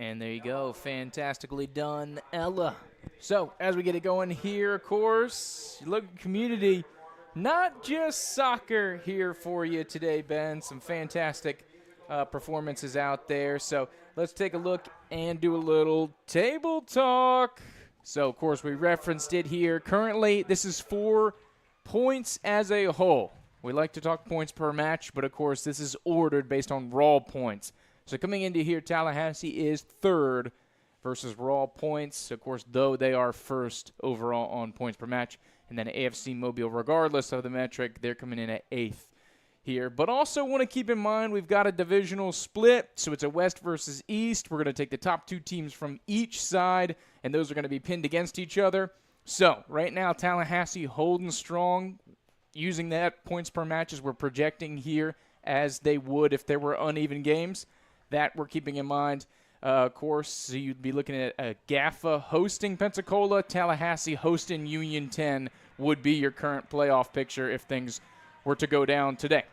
And there you go. Fantastically done, Ella. So, as we get it going here, of course, you look at community, not just soccer here for you today, Ben. Some fantastic performances out there. So, let's take a look and do a little table talk. So, of course, we referenced it here. Currently, this is 4 points as a whole. We like to talk points per match, but, of course, this is ordered based on raw points. So coming into here, Tallahassee is third versus raw points. Of course, though they are first overall on points per match. And then AFC Mobile, regardless of the metric, they're coming in at eighth here. But also want to keep in mind we've got a divisional split. So it's a west versus east. We're going to take the top 2 teams from each side, and those are going to be pinned against each other. So right now, Tallahassee holding strong, using that points per match as we're projecting here as they would if there were uneven games. That we're keeping in mind. Of course, so you'd be looking at GAFA hosting Pensacola, Tallahassee hosting Union 10 would be your current playoff picture if things were to go down today.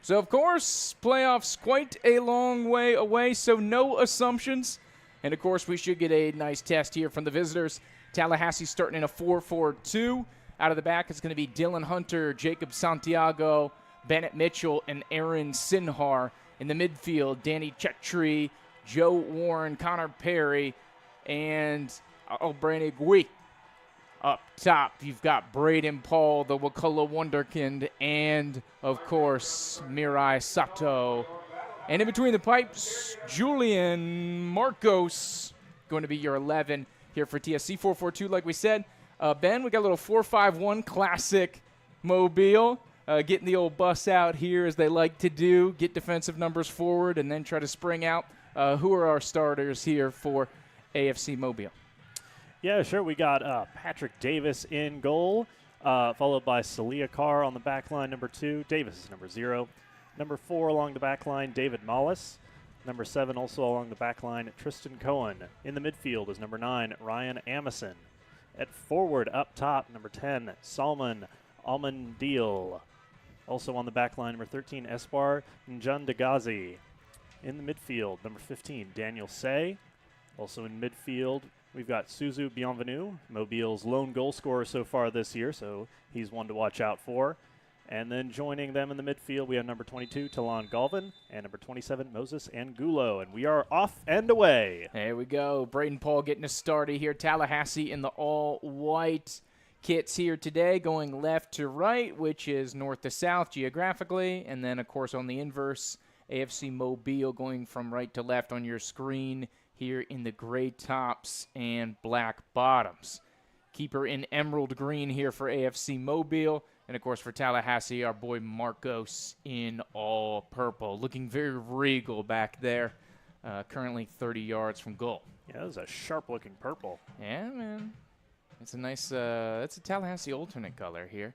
So, of course, playoffs quite a long way away, so no assumptions. And, of course, we should get a nice test here from the visitors. Tallahassee starting in a 4-4-2. Out of the back, it's going to be Dylan Hunter, Jacob Santiago, Bennett Mitchell, and Aaron Sinhar. In the midfield, Danny Chetri, Joe Warren, Connor Perry, and Albrane Gui. Up top, you've got Braden Paul, the Wakulla Wonderkind, and, of course, Mirai Sato. And in between the pipes, Julian Marcos, going to be your 11 here for TSC 4-4-2, like we said. Ben, we got a little 4-5-1 classic Mobile. Getting the old bus out here as they like to do, get defensive numbers forward, and then try to spring out. Who are our starters here for AFC Mobile? Yeah, sure. We got Patrick Davis in goal, followed by Salia Carr on the back line, number 2. Davis is number 0. Number 4 along the back line, David Mollis. Number 7 also along the back line, Tristan Cohen. In the midfield is number 9, Ryan Amison. At forward, up top, number 10, Salman Almondil. Also on the back line, number 13, Espoir Njandagazi. In the midfield, number 15, Daniel Say. Also in midfield, we've got Suzu Bienvenu, Mobile's lone goal scorer so far this year, so he's one to watch out for. And then joining them in the midfield, we have number 22, Talon Galvin, and number 27, Moses Angulo. And we are off and away. There we go. Braden Paul getting us started here. Tallahassee in the all-white kits here today, going left to right, which is north to south geographically, and then, of course, on the inverse, AFC Mobile going from right to left on your screen here in the gray tops and black bottoms. Keeper in emerald green here for AFC Mobile, and, of course, for Tallahassee, our boy Marcos in all purple, looking very regal back there, currently 30 yards from goal. Yeah, that was a sharp-looking purple. Yeah, man. It's a nice, that's a Tallahassee alternate color here.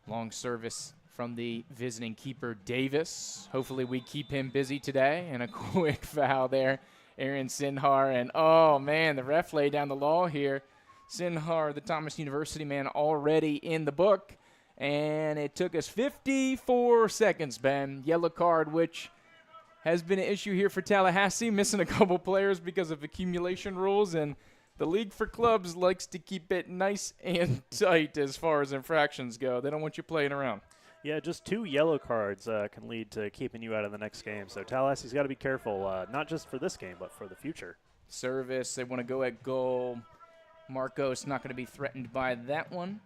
Long service from the visiting keeper, Davis. Hopefully we keep him busy today. And a quick foul there, Aaron Sinhar. And, oh, man, the ref laid down the law here. Sinhar, the Thomas University man, already in the book. And it took us 54 seconds, Ben. Yellow card, which has been an issue here for Tallahassee, missing a couple players because of accumulation rules. And the League for Clubs likes to keep it nice and tight as far as infractions go. They don't want you playing around. Yeah, just 2 yellow cards can lead to keeping you out of the next game. So Tallahassee's got to be careful, not just for this game, but for the future. Service, they want to go at goal. Marcos not going to be threatened by that one.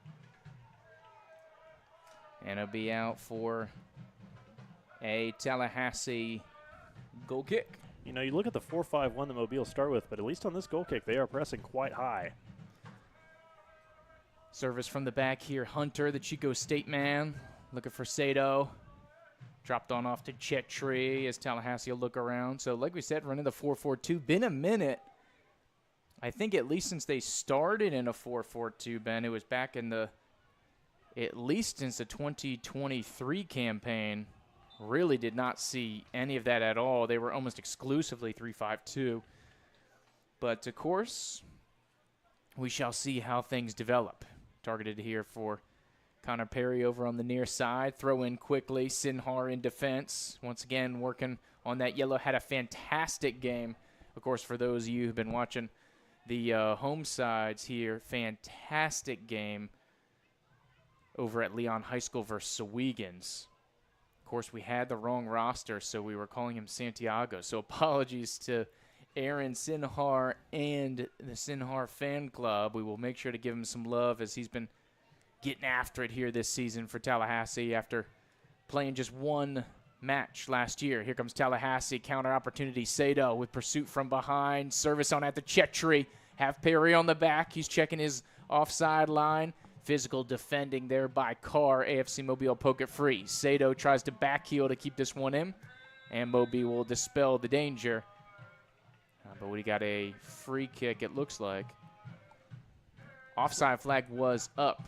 And it'll be out for a Tallahassee goal kick. You know, you look at the 4-5-1 the Mobile start with, but at least on this goal kick, they are pressing quite high. Service from the back here. Hunter, the Chico State man, looking for Sato. Dropped on off to Chetri as Tallahassee will look around. So, like we said, running the 4-4-2. Been a minute. I think at least since they started in a 4-4-2, Ben, it was back in the, at least since the 2023 campaign. Really did not see any of that at all. They were almost exclusively 3-5-2. But, of course, we shall see how things develop. Targeted here for Connor Perry over on the near side. Throw in quickly. Sinhar in defense. Once again, working on that yellow. Had a fantastic game Of course, for those of you who've been watching the home sides here, fantastic game over at Leon High School versus Sowegans. Of course, we had the wrong roster, so we were calling him Santiago. So apologies to Aaron Sinhar and the Sinhar fan club. We will make sure to give him some love as he's been getting after it here this season for Tallahassee after playing just one match last year. Here comes Tallahassee, counter opportunity. Sato with pursuit from behind. Service on at the Chetri. Have Perry on the back. He's checking his offside line. Physical defending there by Carr. AFC Mobile poke it free. Sato tries to backheel to keep this one in, and Mobile will dispel the danger. But we got a free kick, it looks like. Offside flag was up.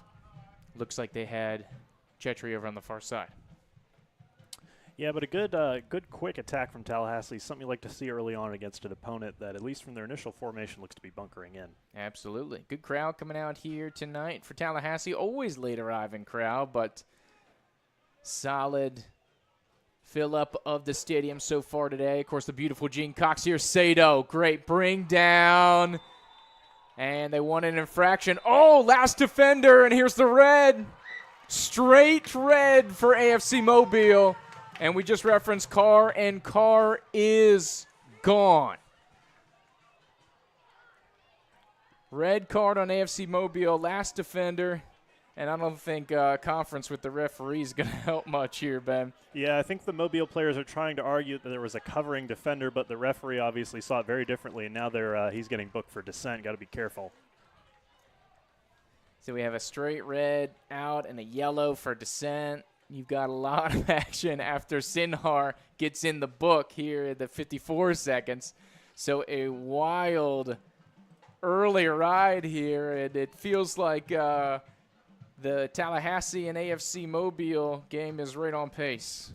Looks like they had Chetri over on the far side. Yeah, but a good quick attack from Tallahassee, something you like to see early on against an opponent that, at least from their initial formation, looks to be bunkering in. Absolutely. Good crowd coming out here tonight for Tallahassee. Always late arriving crowd, but solid fill up of the stadium so far today. Of course, the beautiful Gene Cox here. Sato, great bring down. And they won an infraction. Oh, last defender, and here's the red. Straight red for AFC Mobile. And we just referenced Carr, and Carr is gone. Red card on AFC Mobile, last defender. And I don't think conference with the referee is going to help much here, Ben. Yeah, I think the Mobile players are trying to argue that there was a covering defender, but the referee obviously saw it very differently, and now he's getting booked for dissent. Got to be careful. So we have a straight red out and a yellow for dissent. You've got a lot of action after Sinhar gets in the book here at the 54 seconds. So a wild early ride here, and it feels like the Tallahassee and AFC Mobile game is right on pace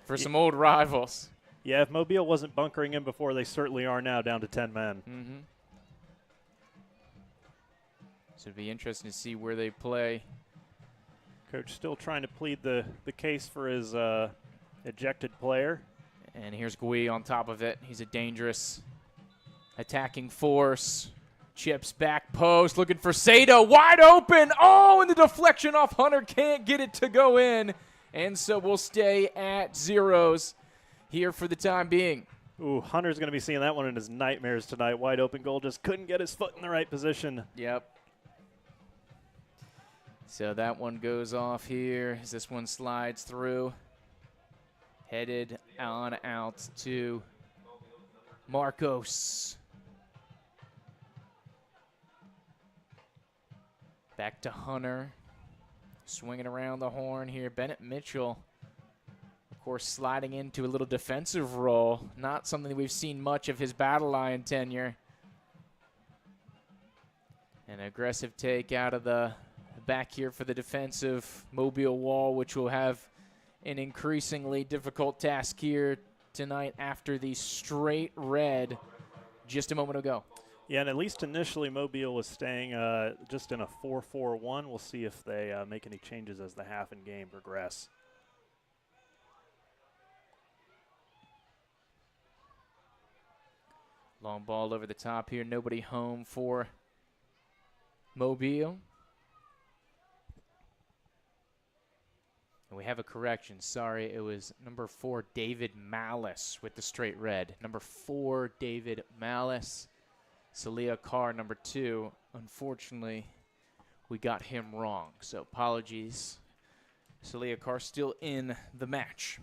for some old rivals. Yeah, if Mobile wasn't bunkering in before, they certainly are now, down to 10 men. Mm-hmm. So it'd be interesting to see where they play. Coach still trying to plead the case for his ejected player. And here's Gui on top of it. He's a dangerous attacking force. Chips back post, looking for Sato, wide open. Oh, and the deflection off Hunter, can't get it to go in. And so we'll stay at zeros here for the time being. Ooh, Hunter's going to be seeing that one in his nightmares tonight. Wide open goal, just couldn't get his foot in the right position. Yep. So that one goes off here as this one slides through. Headed on out to Marcos. Back to Hunter. Swinging around the horn here. Bennett Mitchell, of course, sliding into a little defensive role. Not something that we've seen much of his Battle Lion tenure. An aggressive take out of the back here for the defensive Mobile wall, which will have an increasingly difficult task here tonight after the straight red just a moment ago. Yeah, and at least initially Mobile was staying just in a 4-4-1. We'll see if they make any changes as the half and game progress. Long ball over the top here. Nobody home for Mobile. And we have a correction. Sorry, it was number 4, David Malice with the straight red. Number 4, David Malice. Salia Carr, number 2. Unfortunately, we got him wrong. So apologies. Salia Carr still in the match.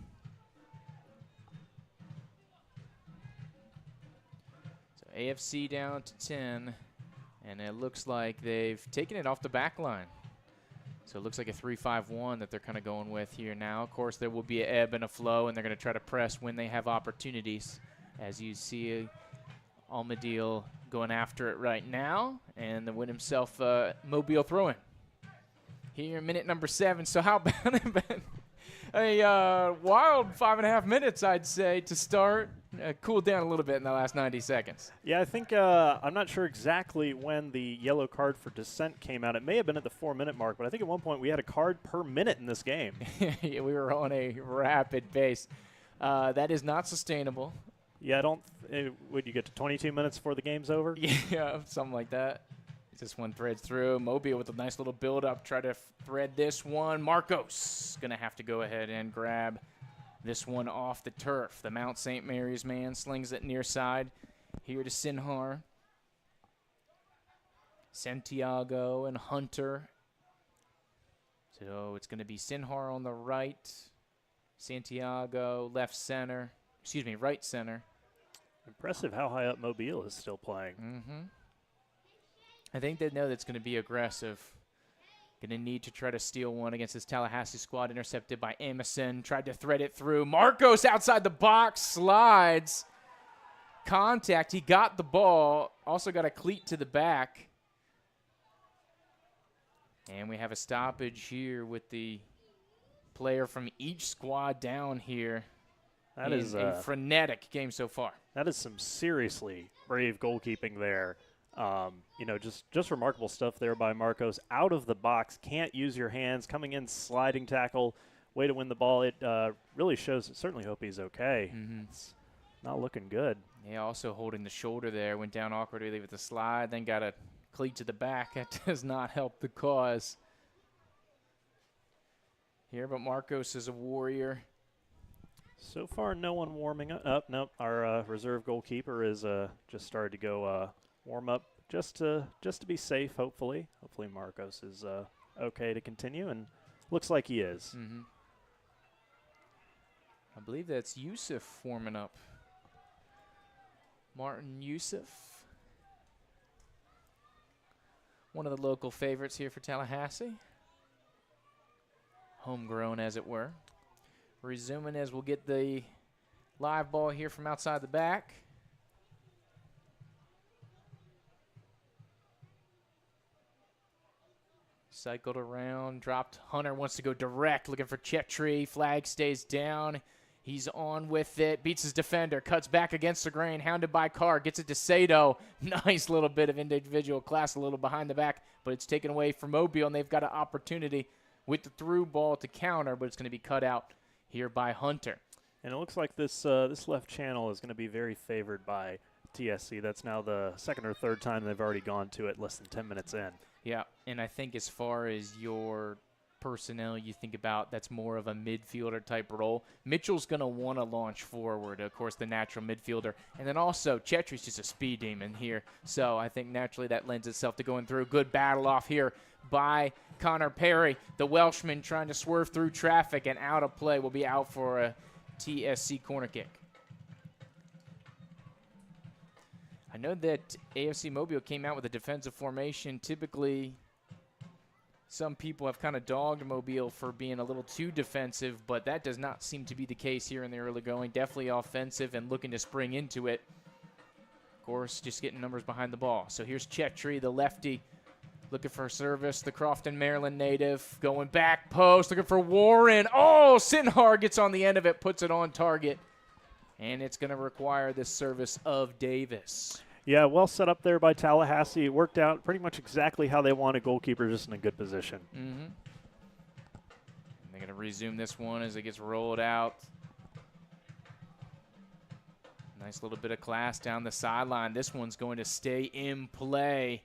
So AFC down to 10. And it looks like they've taken it off the back line. So it looks like a 3-5-1 that they're kind of going with here now. Of course, there will be an ebb and a flow, and they're going to try to press when they have opportunities. As you see, Almadil going after it right now, and the win himself Mobile throw-in. Here, minute number 7. So how about it, Ben? A wild 5.5 minutes, I'd say, to start. Cooled down a little bit in the last 90 seconds. Yeah, I think I'm not sure exactly when the yellow card for dissent came out. It may have been at the 4-minute mark, but I think at one point we had a card per minute in this game. Yeah, we were on a rapid pace. That is not sustainable. Yeah, I don't. Would you get to 22 minutes before the game's over? Yeah, something like that. This one threads through. Mobile with a nice little build-up. Try to thread this one. Marcos going to have to go ahead and grab this one off the turf. The Mount St. Mary's man slings it near side. Here to Sinhar. Santiago and Hunter. So it's going to be Sinhar on the right. Santiago left center. Excuse me, right center. Impressive how high up Mobile is still playing. Mm-hmm. I think they know that's going to be aggressive. Going to need to try to steal one against this Tallahassee squad. Intercepted by Emerson. Tried to thread it through. Marcos outside the box. Slides. Contact. He got the ball. Also got a cleat to the back. And we have a stoppage here with the player from each squad down here. That is a frenetic game so far. That is some seriously brave goalkeeping there. Just remarkable stuff there by Marcos. Out of the box, can't use your hands, coming in, sliding tackle, way to win the ball. It really shows. Certainly hope he's okay. Mm-hmm. It's not looking good. Yeah, also holding the shoulder there. Went down awkwardly with the slide, then got a cleat to the back. That does not help the cause here, but Marcos is a warrior. So far, no one warming up. Nope, our reserve goalkeeper is just started to go warm up just to be safe. Hopefully Marcos is okay to continue, and looks like he is. Mm-hmm. I believe that's Yusuf warming up. Martin Yusuf, one of the local favorites here for Tallahassee. Homegrown, as it were. Resuming as we'll get the live ball here from outside the back. Cycled around, dropped. Hunter wants to go direct, looking for Chetri. Flag stays down. He's on with it, beats his defender, cuts back against the grain, hounded by Carr, gets it to Sato. Nice little bit of individual class, a little behind the back, but it's taken away from Mobile, and they've got an opportunity with the through ball to counter, but it's going to be cut out here by Hunter. And it looks like this left channel is going to be very favored by TSC. That's now the second or third time they've already gone to it less than 10 minutes in. Yeah, and I think as far as your personnel you think about, that's more of a midfielder type role. Mitchell's going to want to launch forward, of course, the natural midfielder. And then also, Chetri's just a speed demon here. So I think naturally that lends itself to going through. Good battle off here by Connor Perry. The Welshman trying to swerve through traffic and out of play, will be out for a TSC corner kick. I know that AFC Mobile came out with a defensive formation. Typically, some people have kind of dogged Mobile for being a little too defensive, but that does not seem to be the case here in the early going. Definitely offensive and looking to spring into it. Of course, just getting numbers behind the ball. So here's Chetri, the lefty, looking for service. The Crofton, Maryland native going back post, looking for Warren. Oh, Sinhar gets on the end of it, puts it on target. And it's going to require this service of Davis. Yeah, well set up there by Tallahassee. It worked out pretty much exactly how they want a goalkeeper, just in a good position. Mm-hmm. They're going to resume this one as it gets rolled out. Nice little bit of class down the sideline. This one's going to stay in play.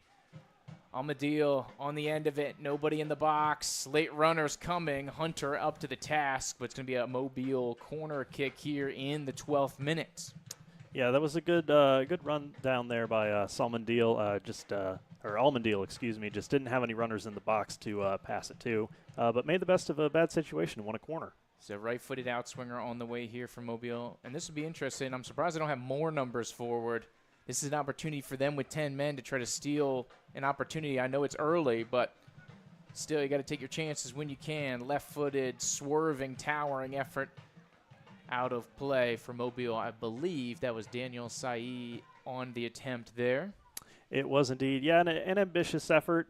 Amadil on the end of it. Nobody in the box. Late runners coming. Hunter up to the task, but it's going to be a Mobile corner kick here in the 12th minute. Yeah, that was a good run down there by Almondale, excuse me. Just didn't have any runners in the box to pass it to, but made the best of a bad situation and won a corner. So right-footed outswinger on the way here from Mobile. And this would be interesting. I'm surprised they don't have more numbers forward. This is an opportunity for them with 10 men to try to steal an opportunity. I know it's early, but still you got to take your chances when you can. Left-footed, swerving, towering effort out of play for Mobile. I believe that was Daniel Saee on the attempt there. It was indeed. Yeah, an ambitious effort.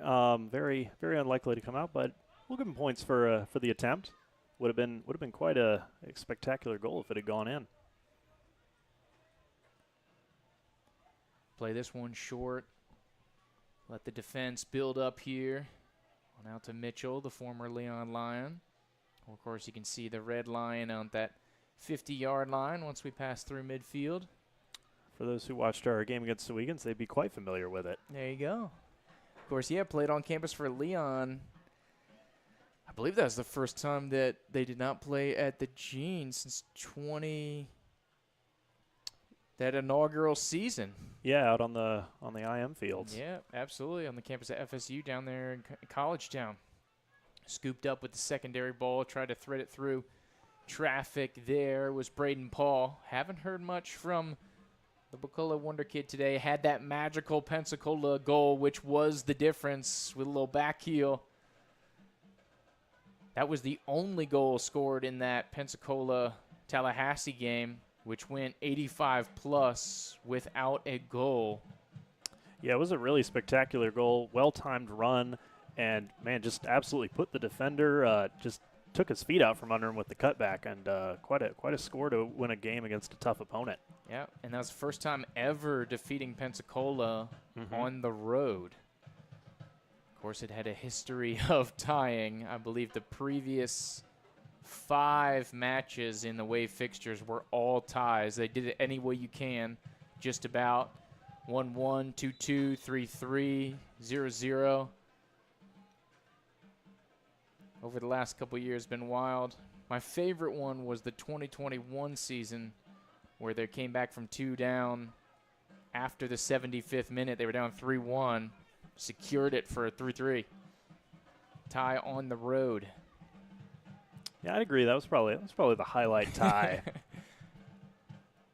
Very, very unlikely to come out, but we'll give him points for the attempt. Would have been quite a spectacular goal if it had gone in. Play this one short. Let the defense build up here. On out to Mitchell, the former Leon Lion. Of course, you can see the red lion on that 50-yard line once we pass through midfield. For those who watched our game against the Wiegans, they'd be quite familiar with it. There you go. Of course, yeah, played on campus for Leon. I believe that was the first time that they did not play at the Gene since that inaugural season. Yeah, out on the IM fields. Yeah, absolutely, on the campus at FSU down there in College Town. Scooped up with the secondary ball, tried to thread it through traffic. There was Braden Paul. Haven't heard much from the Bacola Wonder Kid today. Had that magical Pensacola goal, which was the difference with a little back heel. That was the only goal scored in that Pensacola-Tallahassee game, which went 85+ without a goal. Yeah, it was a really spectacular goal, well-timed run, and, man, just absolutely put the defender, just took his feet out from under him with the cutback, and quite a score to win a game against a tough opponent. Yeah, and that was the first time ever defeating Pensacola on the road. Of course, it had a history of tying. I believe the previous 5 matches in the Wave fixtures were all ties. They did it any way you can, just about. 1-1, 2-2, 3-3, 0-0. Over the last couple years, been wild. My favorite one was the 2021 season, where they came back from 2 down after the 75th minute. They were down 3-1, secured it for a 3-3 tie on the road. Yeah, I'd agree. That was probably the highlight tie.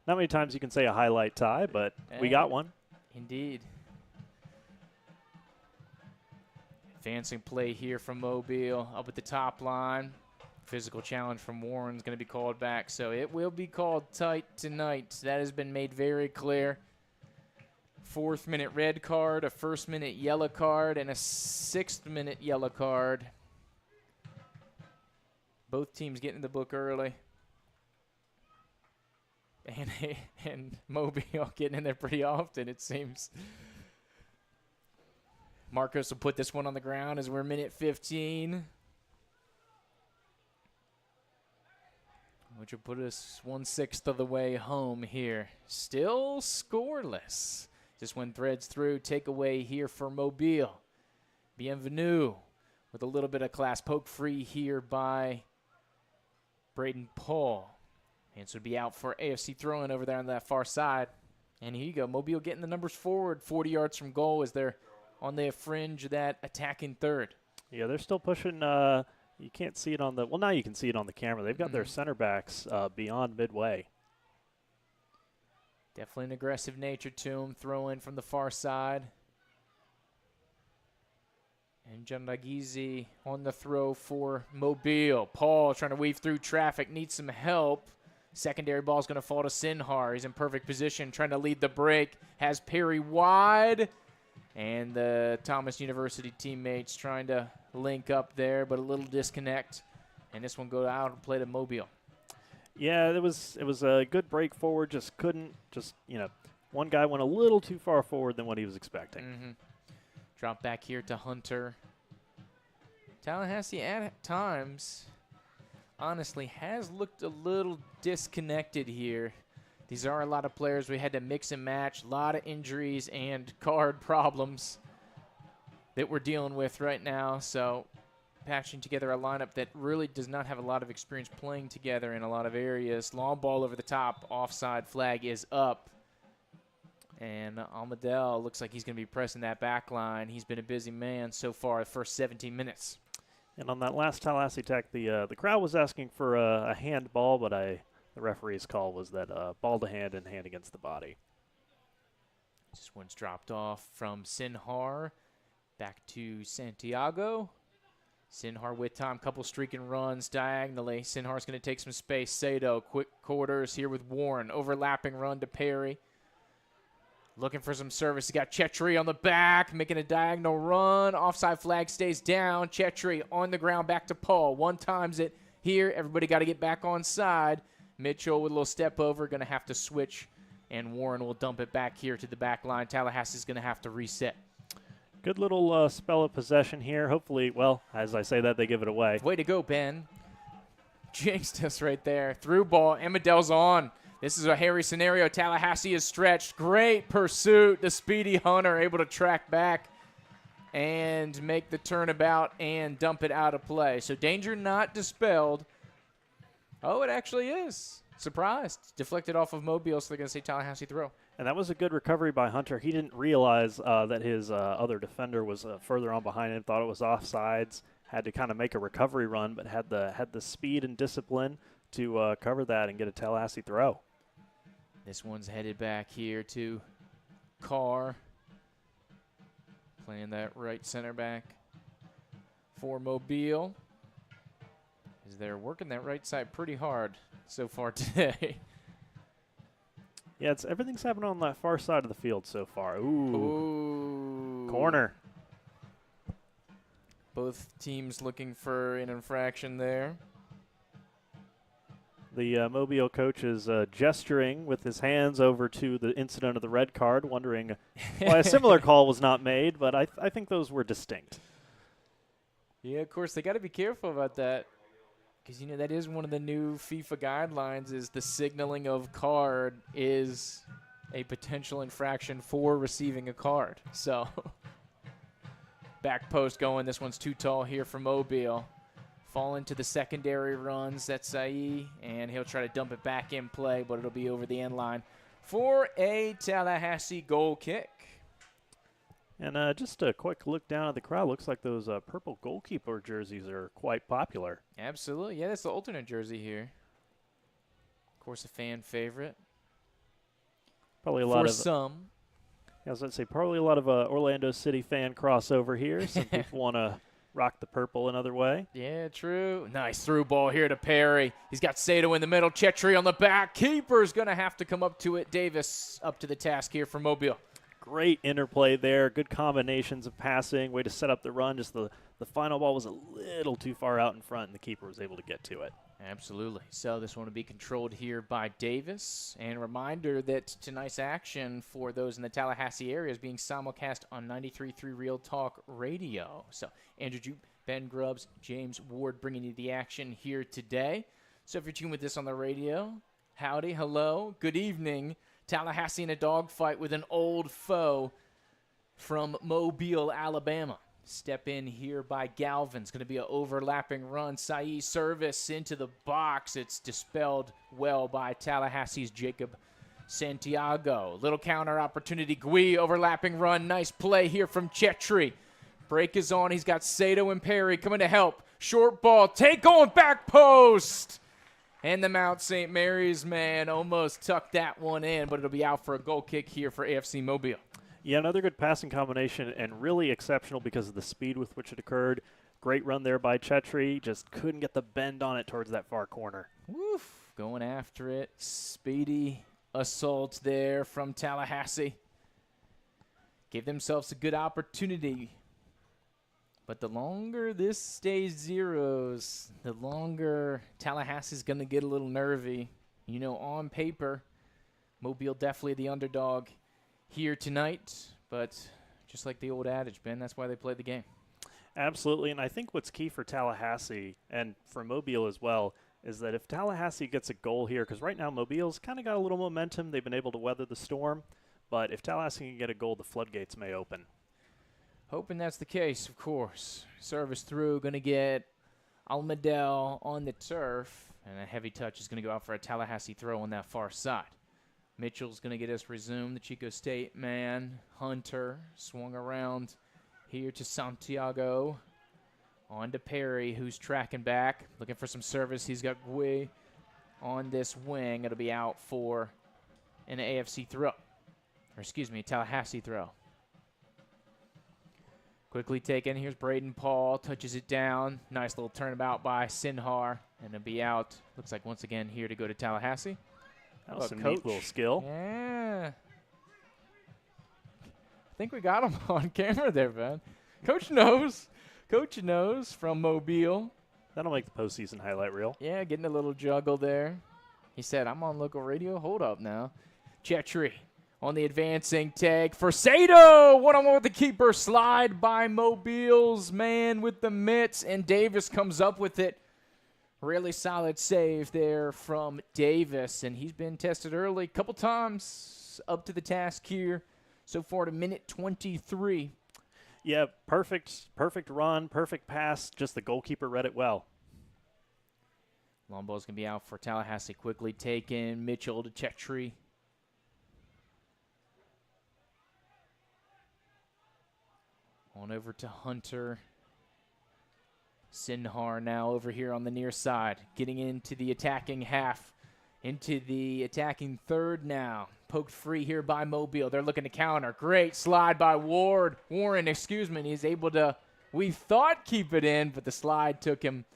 Not many times you can say a highlight tie, but we got one. Indeed. Advancing play here from Mobile up at the top line. Physical challenge from Warren's going to be called back, so it will be called tight tonight. That has been made very clear. 4th minute red card, a 1st minute yellow card, and a 6th minute yellow card. Both teams getting in the book early. And Mobile getting in there pretty often, it seems. Marcos will put this one on the ground as we're minute 15. Which will put us 1/6 of the way home here. Still scoreless. Just when threads through, takeaway here for Mobile. Bienvenue with a little bit of class. Poke free here by Braden Paul. And so it'd be out for AFC throw-in over there on that far side. And here you go. Mobile getting the numbers forward 40 yards from goal as they're on the fringe of that attacking third. Yeah, they're still pushing. You can't see it on the – well, now you can see it on the camera. They've got their center backs beyond midway. Definitely an aggressive nature to him. Throw in from the far side. And Jandagizi on the throw for Mobile. Paul trying to weave through traffic. Needs some help. Secondary ball is going to fall to Sinhar. He's in perfect position trying to lead the break. Has Perry wide. And the Thomas University teammates trying to link up there, but a little disconnect. And this one go out and play to Mobile. Yeah, it was a good break forward. Just couldn't. One guy went a little too far forward than what he was expecting. Drop back here to Hunter. Tallahassee at times, honestly, has looked a little disconnected here. These are a lot of players we had to mix and match, a lot of injuries and card problems that we're dealing with right now. So patching together a lineup that really does not have a lot of experience playing together in a lot of areas. Long ball over the top, offside flag is up. And Almadel looks like he's going to be pressing that back line. He's been a busy man so far the first 17 minutes. And on that last Tallahassee attack, the crowd was asking for a handball, but the referee's call was that ball to hand and hand against the body. This one's dropped off from Sinhar back to Santiago. Sinhar with time, couple streaking runs diagonally. Sinhar's going to take some space. Sato, quick quarters here with Warren. Overlapping run to Perry. Looking for some service. He got Chetri on the back, making a diagonal run. Offside flag stays down. Chetri on the ground, back to Paul. One times it here. Everybody got to get back on side. Mitchell with a little step over, going to have to switch, and Warren will dump it back here to the back line. Tallahassee's going to have to reset. Good little spell of possession here. Hopefully, well, as I say that, they give it away. Way to go, Ben. Jinxed us right there. Through ball. Emadel's on. This is a hairy scenario. Tallahassee is stretched. Great pursuit. The speedy Hunter able to track back and make the turnabout and dump it out of play. So danger not dispelled. Oh, it actually is. Surprised. Deflected off of Mobile, so they're going to say Tallahassee throw. And that was a good recovery by Hunter. He didn't realize that his other defender was further on behind him, thought it was offsides, had to kind of make a recovery run, but had the speed and discipline to cover that and get a Tallahassee throw. This one's headed back here to Carr. Playing that right center back for Mobile. As they're working that right side pretty hard so far today. Yeah, everything's happening on that far side of the field so far. Ooh. Corner. Both teams looking for an infraction there. The Mobile coach is gesturing with his hands over to the incident of the red card, wondering why a similar call was not made, but I think those were distinct. Yeah, of course, they got to be careful about that because, you know, that is one of the new FIFA guidelines is the signaling of card is a potential infraction for receiving a card. So back post going. This one's too tall here for Mobile. Fall into the secondary runs. That's Saeed, and he'll try to dump it back in play, but it'll be over the end line for a Tallahassee goal kick. And just a quick look down at the crowd. Looks like those purple goalkeeper jerseys are quite popular. Absolutely. Yeah, that's the alternate jersey here. Of course, a fan favorite. Probably a lot of some. I was going to say probably a lot of Orlando City fan crossover here. Some people want to rock the purple another way. Yeah, true. Nice through ball here to Perry. He's got Sato in the middle. Chetri on the back. Keeper's going to have to come up to it. Davis up to the task here for Mobile. Great interplay there. Good combinations of passing. Way to set up the run. Just the final ball was a little too far out in front, and the keeper was able to get to it. Absolutely. So this one will be controlled here by Davis. And a reminder that tonight's action for those in the Tallahassee area is being simulcast on 93.3 Real Talk Radio. So Andrew Jupe, Ben Grubbs, James Ward bringing you the action here today. So if you're tuned with this on the radio, howdy, hello, good evening. Tallahassee in a dogfight with an old foe from Mobile, Alabama. Step in here by Galvin. It's going to be an overlapping run. Saeed service into the box. It's dispelled well by Tallahassee's Jacob Santiago. Little counter opportunity. Gui overlapping run. Nice play here from Chetri. Break is on. He's got Sato and Perry coming to help. Short ball. Take on back post. And the Mount St. Mary's man almost tucked that one in, but it'll be out for a goal kick here for AFC Mobile. Yeah, another good passing combination and really exceptional because of the speed with which it occurred. Great run there by Chetri. Just couldn't get the bend on it towards that far corner. Woof. Going after it. Speedy assault there from Tallahassee. Gave themselves a good opportunity. But the longer this stays zeros, the longer Tallahassee's going to get a little nervy. You know, on paper, Mobile definitely the underdog here tonight, but just like the old adage, Ben, that's why they play the game. Absolutely, and I think what's key for Tallahassee and for Mobile as well is that if Tallahassee gets a goal here, because right now Mobile's kind of got a little momentum, they've been able to weather the storm, but if Tallahassee can get a goal, the floodgates may open. Hoping that's the case, of course. Service through, going to get Almadel on the turf, and a heavy touch is going to go out for a Tallahassee throw on that far side. Mitchell's going to get us resumed. The Chico State man, Hunter, swung around here to Santiago. On to Perry, who's tracking back, looking for some service. He's got Gui on this wing. It'll be out for an AFC throw. Or excuse me, Tallahassee throw. Quickly taken. Here's Braden Paul. Touches it down. Nice little turnabout by Sinhar. And it'll be out. Looks like once again here to go to Tallahassee. That was some neat little skill. Yeah. I think we got him on camera there, man. Coach knows. Coach knows from Mobile. That'll make the postseason highlight reel. Yeah, getting a little juggle there. He said, I'm on local radio. Hold up now. Chetri on the advancing tag for Sato. One-on-one with the keeper. Slide by Mobile's man with the mitts, and Davis comes up with it. Really solid save there from Davis, and he's been tested early a couple times, up to the task here. So far to minute 23. Yeah, perfect run, perfect pass. Just the goalkeeper read it well. Long ball's going to be out for Tallahassee. Quickly taken. Mitchell to Chetri. On over to Hunter. Sinhar now over here on the near side. Getting into the attacking half. Into the attacking third now. Poked free here by Mobile. They're looking to counter. Great slide by Warren, excuse me. He's able to, we thought, keep it in, but the slide took him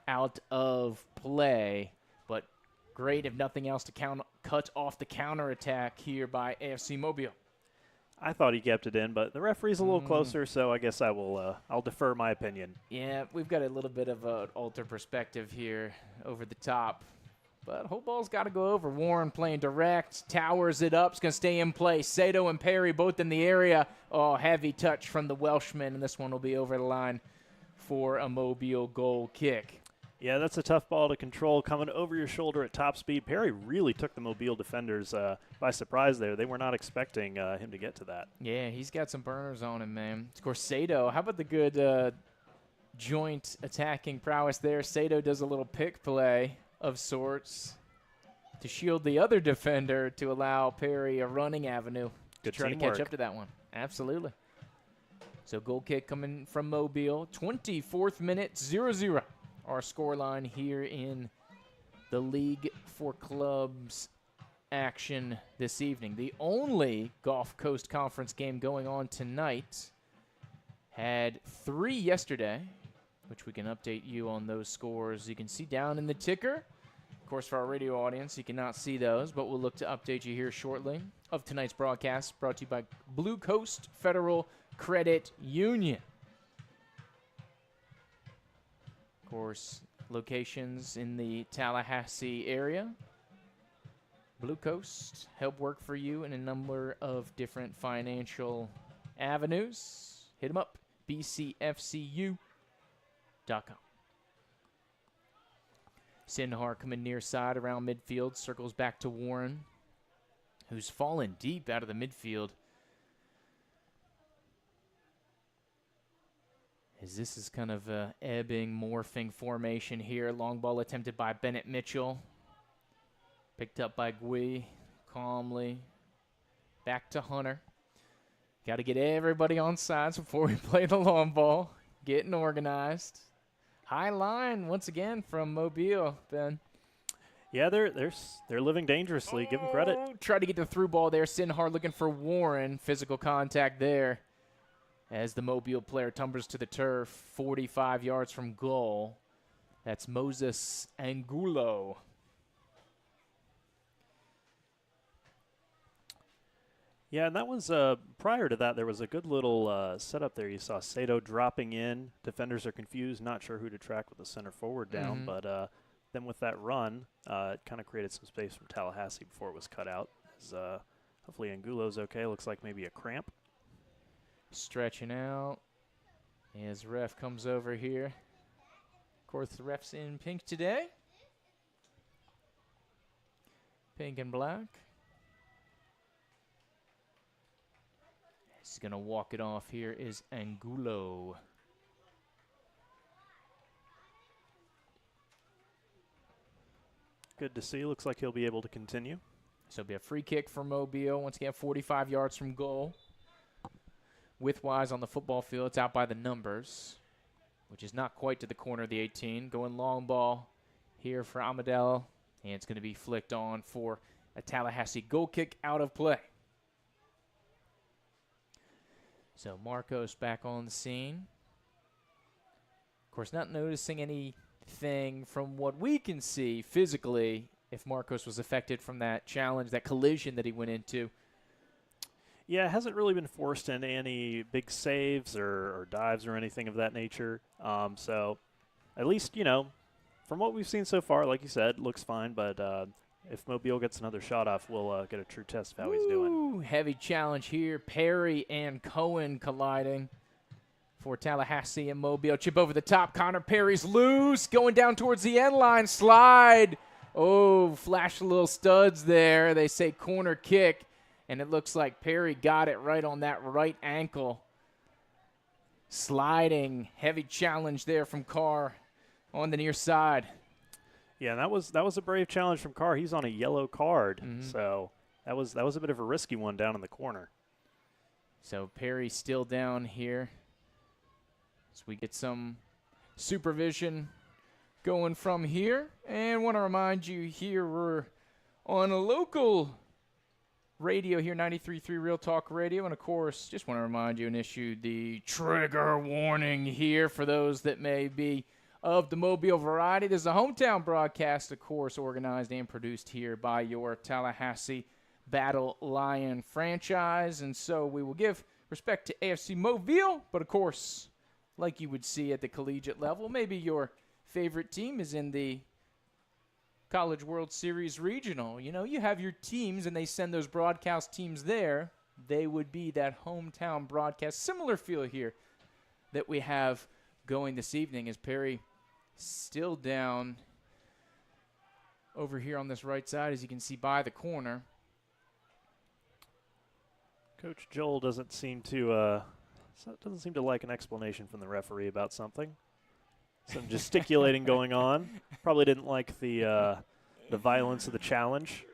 out of play. But great, if nothing else, to cut off the counterattack here by AFC Mobile. I thought he kept it in, but the referee's a little closer, so I guess I'll defer my opinion. Yeah, we've got a little bit of an alter perspective here over the top. But whole ball's got to go over. Warren playing direct, towers it up. It's going to stay in place. Sato and Perry both in the area. Oh, heavy touch from the Welshman, and this one will be over the line for a Mobile goal kick. Yeah, that's a tough ball to control, coming over your shoulder at top speed. Perry really took the Mobile defenders by surprise there. They were not expecting him to get to that. Yeah, he's got some burners on him, man. Of course, Sato, how about the good joint attacking prowess there? Sato does a little pick play of sorts to shield the other defender to allow Perry a running avenue to try to catch up to that one. Absolutely. So goal kick coming from Mobile. 24th minute, 0-0. Our scoreline here in the League for Clubs action this evening. The only Gulf Coast Conference game going on tonight. Had 3 yesterday, which we can update you on those scores. You can see down in the ticker. Of course, for our radio audience, you cannot see those, but we'll look to update you here shortly of tonight's broadcast, brought to you by Blue Coast Federal Credit Union. Of course, locations in the Tallahassee area. Blue Coast help work for you in a number of different financial avenues. Hit them up, bcfcu.com. Sinhar coming near side around midfield, circles back to Warren, who's fallen deep out of the midfield. As this is kind of a ebbing, morphing formation here. Long ball attempted by Bennett Mitchell. Picked up by Gui, calmly. Back to Hunter. Got to get everybody on sides before we play the long ball. Getting organized. High line once again from Mobile, Ben. Yeah, they're living dangerously. Give them credit. Try to get the through ball there. Sinhar looking for Warren. Physical contact there as the Mobile player tumbles to the turf 45 yards from goal. That's Moses Angulo. Yeah, and that was prior to that, there was a good little setup there. You saw Sato dropping in. Defenders are confused, not sure who to track with the center forward down. But then with that run, it kind of created some space from Tallahassee before it was cut out. As, hopefully Angulo's okay. Looks like maybe a cramp. Stretching out as ref comes over here. Of course, the ref's in pink today. Pink and black. He's going to walk it off here is Angulo. Good to see. Looks like he'll be able to continue. So it'll be a free kick for Mobile. Once again, 45 yards from goal. Widthwise on the football field, it's out by the numbers, which is not quite to the corner of the 18. Going long ball here for Amadel, and it's going to be flicked on for a Tallahassee goal kick out of play. So Marcos back on the scene. Of course, not noticing anything from what we can see physically if Marcos was affected from that challenge, that collision that he went into. Yeah, it hasn't really been forced into any big saves or dives or anything of that nature. So at least, from what we've seen so far, like you said, looks fine. But if Mobile gets another shot off, we'll get a true test of how he's doing. Heavy challenge here. Perry and Cohen colliding for Tallahassee and Mobile. Chip over the top. Connor Perry's loose. Going down towards the end line. Slide. Oh, flash a little studs there. They say corner kick. And it looks like Perry got it right on that right ankle. Sliding. Heavy challenge there from Carr on the near side. Yeah, and that was a brave challenge from Carr. He's on a yellow card. So that was a bit of a risky one down in the corner. So Perry still down here. So we get some supervision going from here. And want to remind you here we're on a local radio here, 93.3 Real Talk Radio. And, of course, just want to remind you and issue the trigger warning here for those that may be of the Mobile variety. This is a hometown broadcast, of course, organized and produced here by your Tallahassee Battle Lion franchise. And so we will give respect to AFC Mobile, but, of course, like you would see at the collegiate level, maybe your favorite team is in the College World Series Regional. You know, you have your teams, and they send those broadcast teams there. They would be that hometown broadcast. Similar feel here that we have going this evening as Perry still down over here on this right side, as you can see by the corner. Coach Joel doesn't seem to like an explanation from the referee about something. Some gesticulating going on. Probably didn't like the violence of the challenge.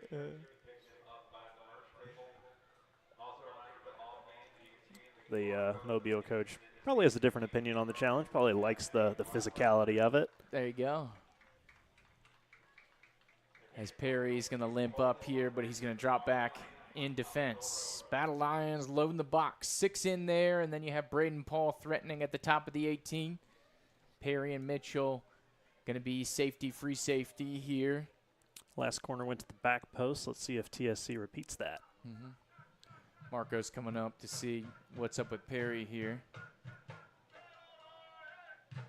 The Mobile coach probably has a different opinion on the challenge. Probably likes the physicality of it. There you go. As Perry's going to limp up here, but he's going to drop back in defense. Battle Lions loading the box. 6 in there, and then you have Braden Paul threatening at the top of the 18. Perry and Mitchell going to be safety, free safety here. Last corner went to the back post. Let's see if TSC repeats that. Marco's coming up to see what's up with Perry here.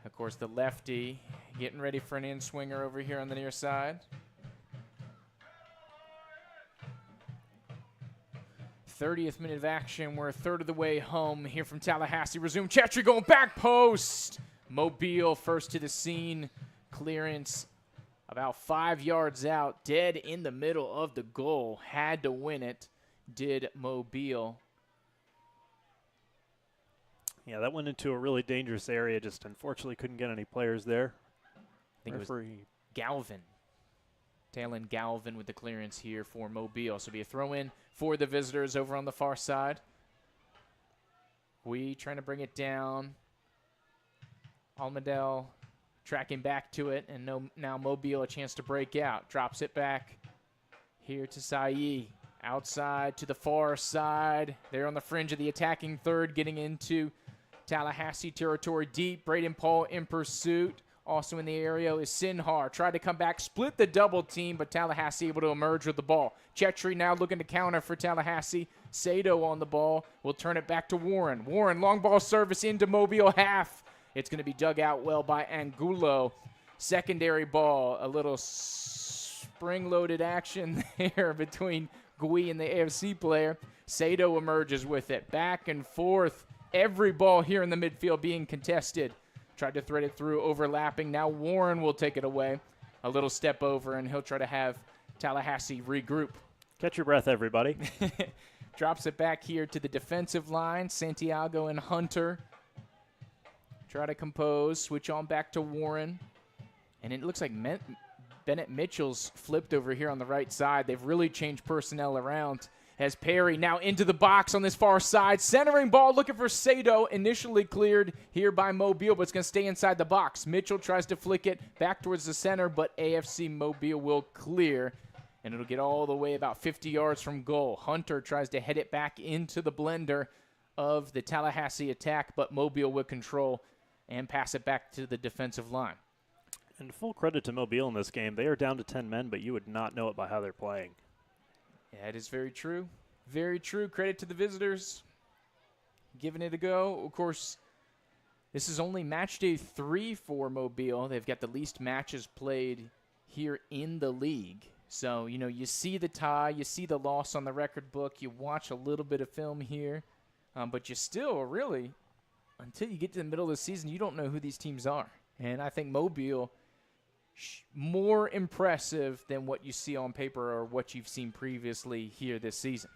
Of course, the lefty getting ready for an in-swinger over here on the near side. 30th minute of action. We're a third of the way home here from Tallahassee. Resume Chetry going back post. Mobile first to the scene. Clearance about 5 yards out. Dead in the middle of the goal. Had to win it. Did Mobile. Yeah, that went into a really dangerous area. Just unfortunately couldn't get any players there. I think it was Galvin. Talon Galvin with the clearance here for Mobile. So be a throw-in for the visitors over on the far side. We trying to bring it down. Almadel tracking back to it, and now Mobile a chance to break out. Drops it back here to Sayi. Outside to the far side. They're on the fringe of the attacking third, getting into Tallahassee territory deep. Braden Paul in pursuit. Also in the area is Sinhar. Tried to come back, split the double team, but Tallahassee able to emerge with the ball. Chetry now looking to counter for Tallahassee. Sato on the ball. Will turn it back to Warren. Warren, long ball service into Mobile half. It's going to be dug out well by Angulo. Secondary ball, a little spring-loaded action there between Gui and the AFC player. Sato emerges with it. Back and forth. Every ball here in the midfield being contested. Tried to thread it through, overlapping. Now Warren will take it away. A little step over, and he'll try to have Tallahassee regroup. Catch your breath, everybody. Drops it back here to the defensive line. Santiago and Hunter try to compose. Switch on back to Warren. And it looks like Bennett Mitchell's flipped over here on the right side. They've really changed personnel around. As Perry now into the box on this far side. Centering ball looking for Sato. Initially cleared here by Mobile, but it's going to stay inside the box. Mitchell tries to flick it back towards the center, but AFC Mobile will clear. And it'll get all the way about 50 yards from goal. Hunter tries to head it back into the blender of the Tallahassee attack, but Mobile will control and pass it back to the defensive line. And full credit to Mobile in this game. They are down to 10 men, but you would not know it by how they're playing. Yeah, it is very true. Very true. Credit to the visitors. Giving it a go. Of course, this is only match day 3 for Mobile. They've got the least matches played here in the league. So, you know, you see the tie, you see the loss on the record book, you watch a little bit of film here, but you still really until you get to the middle of the season, you don't know who these teams are. And I think Mobile, more impressive than what you see on paper or what you've seen previously here this season.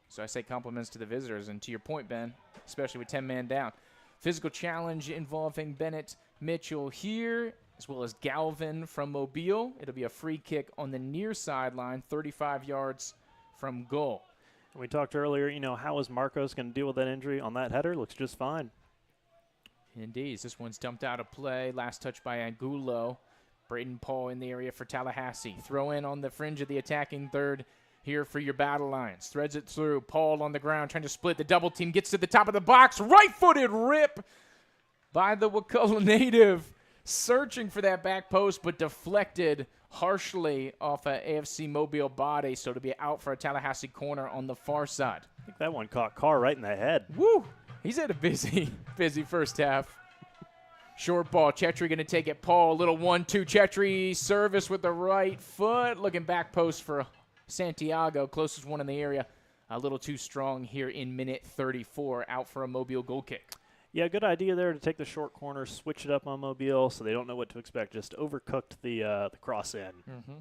So I say compliments to the visitors. And to your point, Ben, especially with 10 man down. Physical challenge involving Bennett Mitchell here, as well as Galvin from Mobile. It'll be a free kick on the near sideline, 35 yards from goal. We talked earlier, how is Marcos going to deal with that injury on that header? Looks just fine. Indeed. This one's dumped out of play. Last touch by Angulo. Braden Paul in the area for Tallahassee. Throw in on the fringe of the attacking third here for your Battle Lions. Threads it through. Paul on the ground trying to split the double team. Gets to the top of the box. Right-footed rip by the Wakulla native. Searching for that back post, but deflected harshly off a AFC Mobile body. So to be out for a Tallahassee corner on the far side. I think that one caught Carr right in the head. Woo! He's had a busy first half. Short ball. Chetri going to take it. Paul, little 1-2. Chetri service with the right foot. Looking back post for Santiago. Closest one in the area. A little too strong here in minute 34. Out for a Mobile goal kick. Yeah, good idea there to take the short corner, switch it up on Mobile so they don't know what to expect. Just overcooked the cross in. Mm-hmm.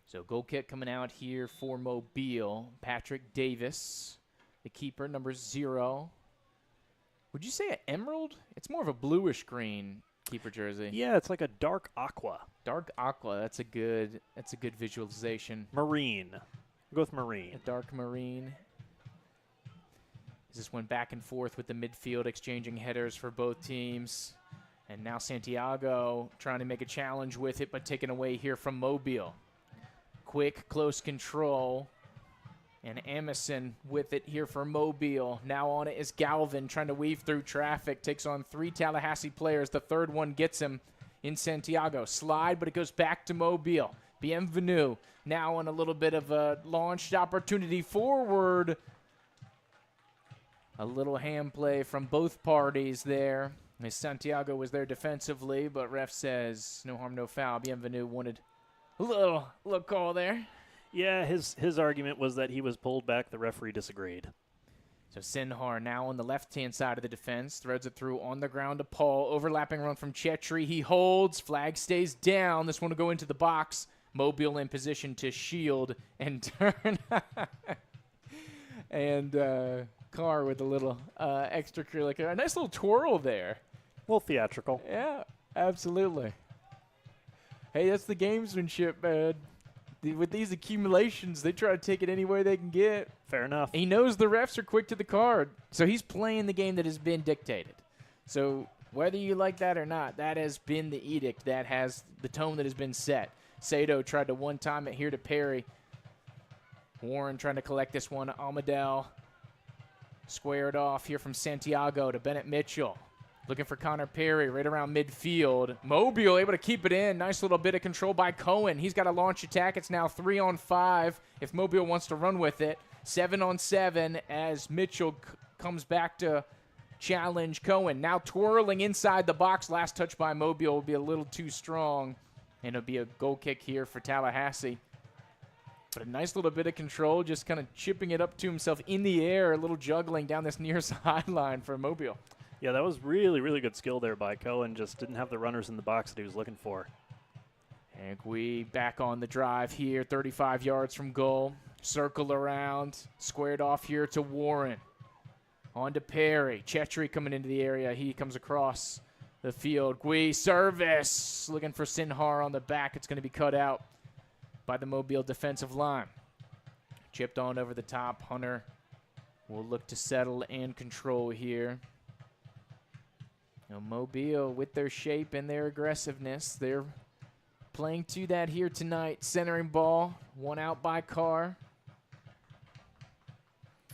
So goal kick coming out here for Mobile. Patrick Davis, the keeper, number 0. Would you say an emerald? It's more of a bluish green keeper jersey. Yeah, it's like a dark aqua. Dark aqua. That's a good visualization. Marine. Go with marine. A dark marine. This went back and forth with the midfield, exchanging headers for both teams. And now Santiago trying to make a challenge with it, but taken away here from Mobile. Quick, close control. And Amison with it here for Mobile. Now on it is Galvin trying to weave through traffic. Takes on 3 Tallahassee players. The third one gets him in Santiago. Slide, but it goes back to Mobile. Bienvenu now on a little bit of a launched opportunity forward. A little hand play from both parties there. As Santiago was there defensively, but ref says no harm, no foul. Bienvenu wanted a little call there. Yeah, his argument was that he was pulled back. The referee disagreed. So Sinhar now on the left-hand side of the defense. Threads it through on the ground to Paul. Overlapping run from Chetri. He holds. Flag stays down. This one will go into the box. Mobile in position to shield and turn. And Carr with a little extracurricular. A nice little twirl there. A little theatrical. Yeah, absolutely. Hey, that's the gamesmanship, man. With these accumulations, they try to take it any way they can get. Fair enough. He knows the refs are quick to the card, so he's playing the game that has been dictated. So whether you like that or not, that has been the edict. That has the tone that has been set. Sato tried to one-time it here to Perry. Warren trying to collect this one. Amadel squared off here from Santiago to Bennett Mitchell. Looking for Connor Perry right around midfield. Mobile able to keep it in. Nice little bit of control by Cohen. He's got a launch attack. It's now 3-on-5 if Mobile wants to run with it. 7-on-7 as Mitchell comes back to challenge Cohen. Now twirling inside the box. Last touch by Mobile will be a little too strong. And it'll be a goal kick here for Tallahassee. But a nice little bit of control, just kind of chipping it up to himself in the air. A little juggling down this near sideline for Mobile. Yeah, that was really, really good skill there by Cohen. Just didn't have the runners in the box that he was looking for. And we back on the drive here, 35 yards from goal. Circle around, squared off here to Warren. On to Perry. Chetri coming into the area. He comes across the field. Gui service. Looking for Sinhar on the back. It's going to be cut out by the Mobile defensive line. Chipped on over the top. Hunter will look to settle and control here. Now Mobile, with their shape and their aggressiveness, they're playing to that here tonight. Centering ball, one out by Carr.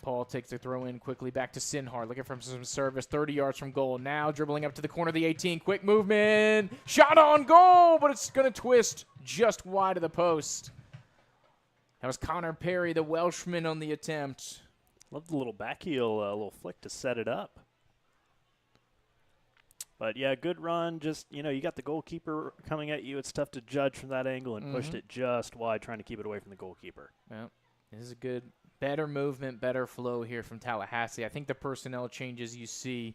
Paul takes the throw in quickly back to Sinhar, looking for some service, 30 yards from goal. Now dribbling up to the corner of the 18, quick movement, shot on goal, but it's going to twist just wide of the post. That was Connor Perry, the Welshman, on the attempt. Love the little back heel, little flick to set it up. But, yeah, good run. Just, you got the goalkeeper coming at you. It's tough to judge from that angle and pushed it just wide, trying to keep it away from the goalkeeper. Well, this is a good Better movement, better flow here from Tallahassee. I think the personnel changes, you see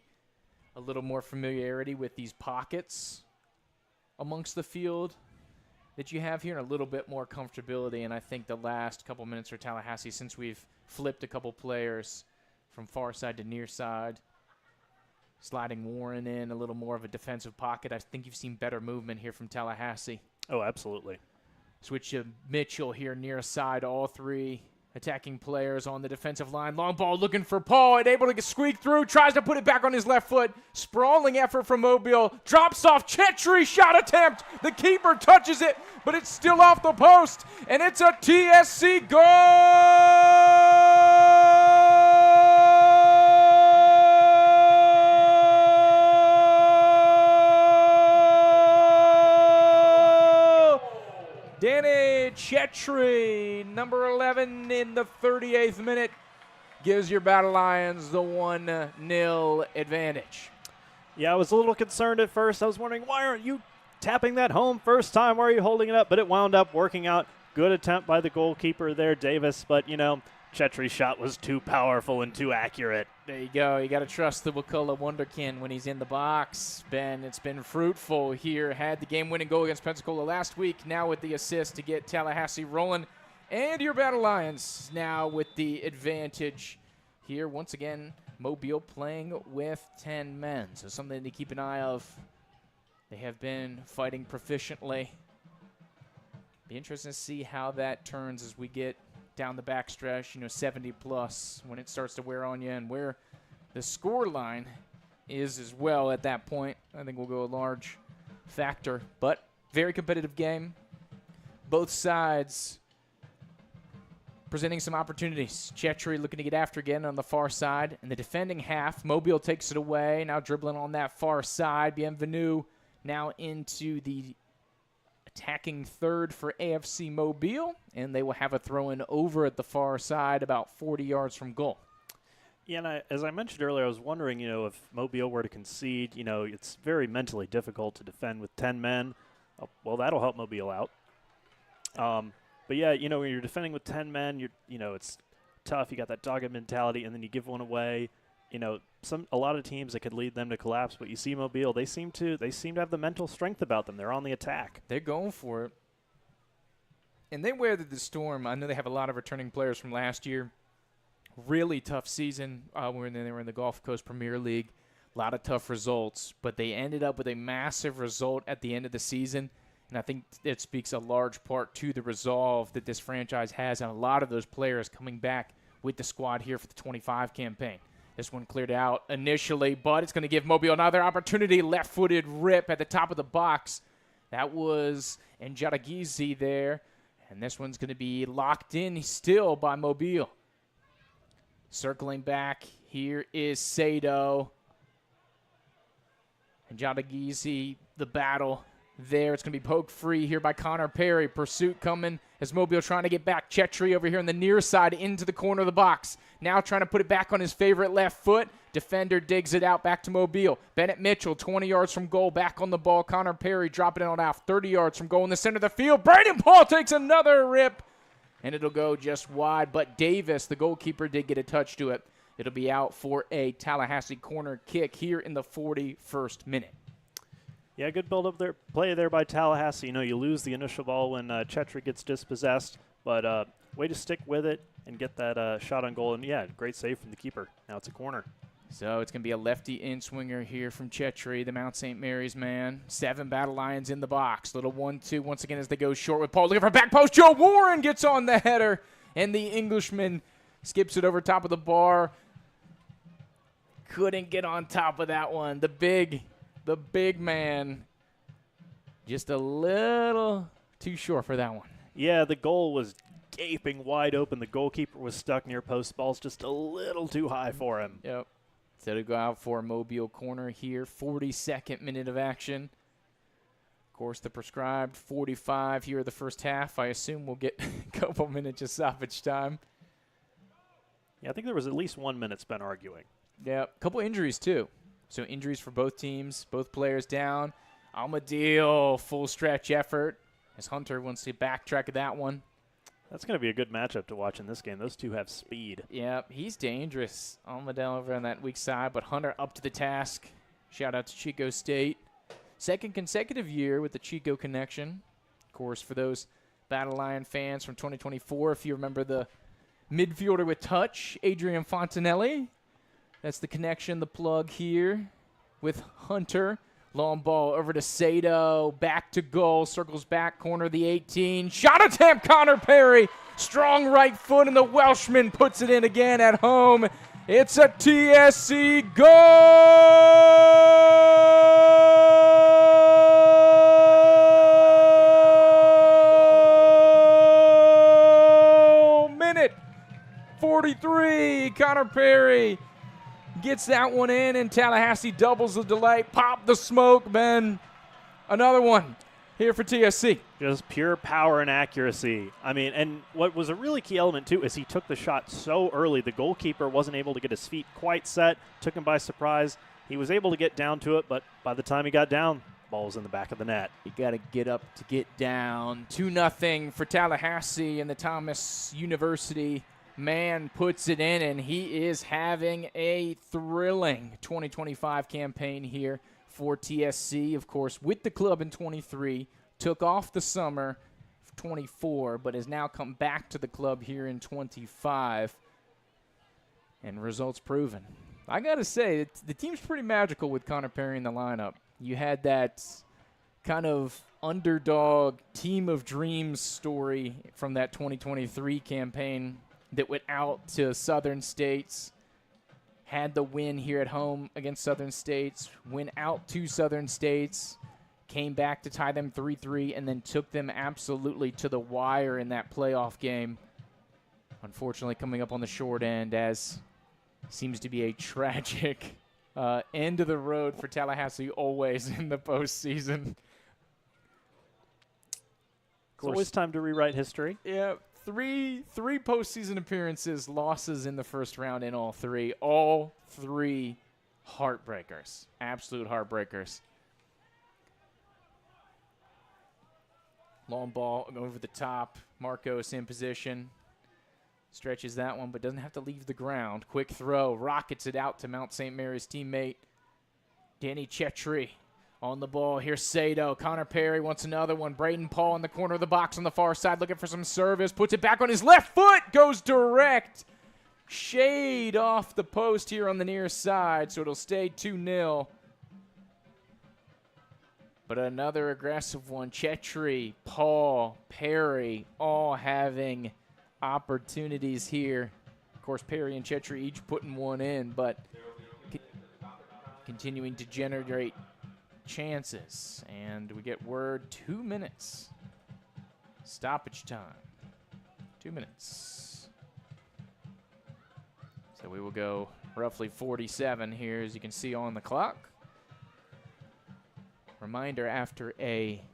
a little more familiarity with these pockets amongst the field that you have here, and a little bit more comfortability. And I think the last couple minutes for Tallahassee, since we've flipped a couple players from far side to near side, sliding Warren in a little more of a defensive pocket, I think you've seen better movement here from Tallahassee. Oh, absolutely. Switch to Mitchell here near side, all three attacking players on the defensive line. Long ball looking for Paul, and able to squeak through, tries to put it back on his left foot. Sprawling effort from Mobile, drops off Chetry, shot attempt. The keeper touches it, but it's still off the post, and it's a TSC goal! Danny Chetry, number 11 in the 38th minute, gives your Battle Lions the 1-0 advantage. Yeah, I was a little concerned at first. I was wondering, why aren't you tapping that home first time? Why are you holding it up? But it wound up working out. Good attempt by the goalkeeper there, Davis. But, you know, Chetry's shot was too powerful and too accurate. There you go. You got to trust the Wakulla Wonderkin when he's in the box. Ben, it's been fruitful here. Had the game-winning goal against Pensacola last week. Now with the assist to get Tallahassee rolling. And your Battle Lions now with the advantage here. Once again, Mobile playing with 10 men. So something to keep an eye of. They have been fighting proficiently. Be interesting to see how that turns as we get down the backstretch, 70 plus, when it starts to wear on you, and where the score line is as well at that point. I think will go a large factor, but very competitive game. Both sides presenting some opportunities. Chetry looking to get after again on the far side. In the defending half, Mobile takes it away, now dribbling on that far side. Bienvenu now into the attacking third for AFC Mobile, and they will have a throw-in over at the far side about 40 yards from goal. Yeah, and as I mentioned earlier, I was wondering, if Mobile were to concede, it's very mentally difficult to defend with 10 men. Well, that'll help Mobile out. But yeah, when you're defending with 10 men, it's tough. You got that dogged mentality, and then you give one away. A lot of teams that could lead them to collapse, but you see Mobile, they seem to have the mental strength about them. They're on the attack. They're going for it. And they weathered the storm. I know they have a lot of returning players from last year. Really tough season when they were in the Gulf Coast Premier League. A lot of tough results, but they ended up with a massive result at the end of the season. And I think it speaks a large part to the resolve that this franchise has, and a lot of those players coming back with the squad here for the 25 campaign. This one cleared out initially, but it's going to give Mobile another opportunity. Left-footed rip at the top of the box. That was Njadagizi there. And this one's going to be locked in still by Mobile. Circling back, here is Sato. Njadagizi, the battle there. It's going to be poked free here by Connor Perry. Pursuit coming as Mobile trying to get back. Chetry over here on the near side into the corner of the box. Now trying to put it back on his favorite left foot. Defender digs it out back to Mobile. Bennett Mitchell, 20 yards from goal, back on the ball. Connor Perry dropping it on out, 30 yards from goal in the center of the field. Brandon Paul takes another rip, and it'll go just wide. But Davis, the goalkeeper, did get a touch to it. It'll be out for a Tallahassee corner kick here in the 41st minute. Yeah, good build-up there, play there by Tallahassee. You lose the initial ball when Chetry gets dispossessed, but way to stick with it and get that shot on goal. And, yeah, great save from the keeper. Now it's a corner. So it's going to be a lefty in-swinger here from Chetry, the Mount St. Mary's man. 7 Battle Lions in the box. Little 1-2 once again as they go short with Paul looking for back post. Joe Warren gets on the header, and the Englishman skips it over top of the bar. Couldn't get on top of that one. The big man, just a little too short for that one. Yeah, the goal was gaping wide open. The goalkeeper was stuck near post. Ball's just a little too high for him. Yep. So to go out for a Mobile corner here, 42nd minute of action. Of course, the prescribed 45 here in the first half. I assume we'll get a couple minutes of stoppage time. Yeah, I think there was at least 1 minute spent arguing. Yeah, a couple injuries too. So injuries for both teams, both players down. Almadil, full stretch effort as Hunter wants to backtrack that one. That's going to be a good matchup to watch in this game. Those two have speed. Yep, he's dangerous. Almadel over on that weak side, but Hunter up to the task. Shout out to Chico State. Second consecutive year with the Chico connection. Of course, for those Battle Lion fans from 2024, if you remember the midfielder with touch, Adrian Fontanelli. That's the connection, the plug here with Hunter. Long ball over to Sato, back to goal, circles back, corner the 18. Shot attempt, Connor Perry. Strong right foot, and the Welshman puts it in again at home. It's a TSC goal! Minute 43, Connor Perry gets that one in, and Tallahassee doubles the delight. Pop the smoke, Ben. Another one here for TSC. Just pure power and accuracy. I mean, and what was a really key element, too, is he took the shot so early. The goalkeeper wasn't able to get his feet quite set, took him by surprise. He was able to get down to it, but by the time he got down, ball was in the back of the net. You got to get up to get down. 2-0 for Tallahassee, and the Thomas University man puts it in, and he is having a thrilling 2025 campaign here for TSC. Of course, with the club in 23, took off the summer of 24, but has now come back to the club here in 25, and results proven. I got to say, the team's pretty magical with Connor Perry in the lineup. You had that kind of underdog team of dreams story from that 2023 campaign that went out to Southern States, had the win here at home against Southern States, went out to Southern States, came back to tie them 3-3, and then took them absolutely to the wire in that playoff game. Unfortunately, coming up on the short end, as seems to be a tragic end of the road for Tallahassee always in the postseason. It's always time to rewrite history. Yeah. Three postseason appearances, losses in the first round in all three. All three heartbreakers. Absolute heartbreakers. Long ball over the top. Marcos in position. Stretches that one, but doesn't have to leave the ground. Quick throw. Rockets it out to Mount St. Mary's teammate Danny Chetri. On the ball, here's Sato. Connor Perry wants another one. Braden Paul in the corner of the box on the far side looking for some service. Puts it back on his left foot. Goes direct. Shade off the post here on the near side, so it'll stay 2-0. But another aggressive one. Chetri, Paul, Perry, all having opportunities here. Of course, Perry and Chetri each putting one in, but continuing to generate chances, and we get word 2 minutes stoppage time. 2 minutes, so we will go roughly 47 here, as you can see on the clock. Reminder, after a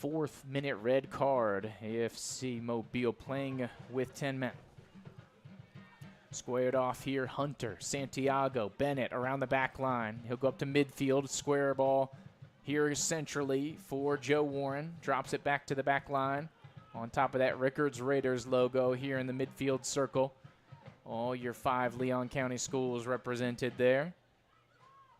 4th-minute red card, AFC Mobile playing with 10 men. Squared off here, Hunter, Santiago, Bennett around the back line. He'll go up to midfield, square ball here centrally for Joe Warren. Drops it back to the back line. On top of that, Rickards Raiders logo here in the midfield circle. All your 5 Leon County schools represented there.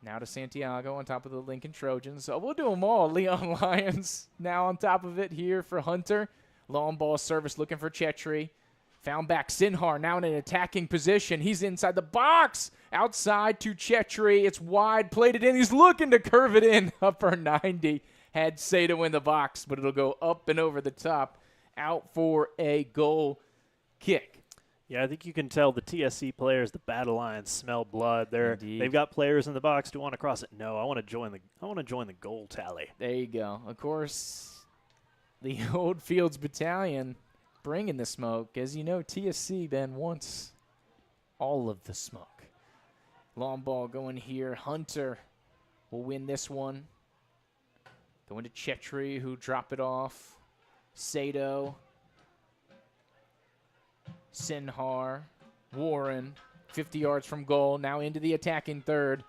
Now to Santiago on top of the Lincoln Trojans. So we'll do them all. Leon Lions now on top of it here for Hunter. Long ball service looking for Chetri. Found back Sinhar, now in an attacking position. He's inside the box. Outside to Chetri. It's wide, played it in. He's looking to curve it in. Upper 90. Had Sato in the box, but it'll go up and over the top. Out for a goal kick. Yeah, I think you can tell the TSC players, the Battle Lions, smell blood. They've got players in the box. Do you want to cross it? No, I want to join the goal tally. There you go. Of course, the Old Fields Battalion bringing the smoke. As you know, TSC, Ben, wants all of the smoke. Long ball going here. Hunter will win this one. Going to Chetri, who drop it off. Sato. Sinhar. Warren. 50 yards from goal. Now into the attacking third.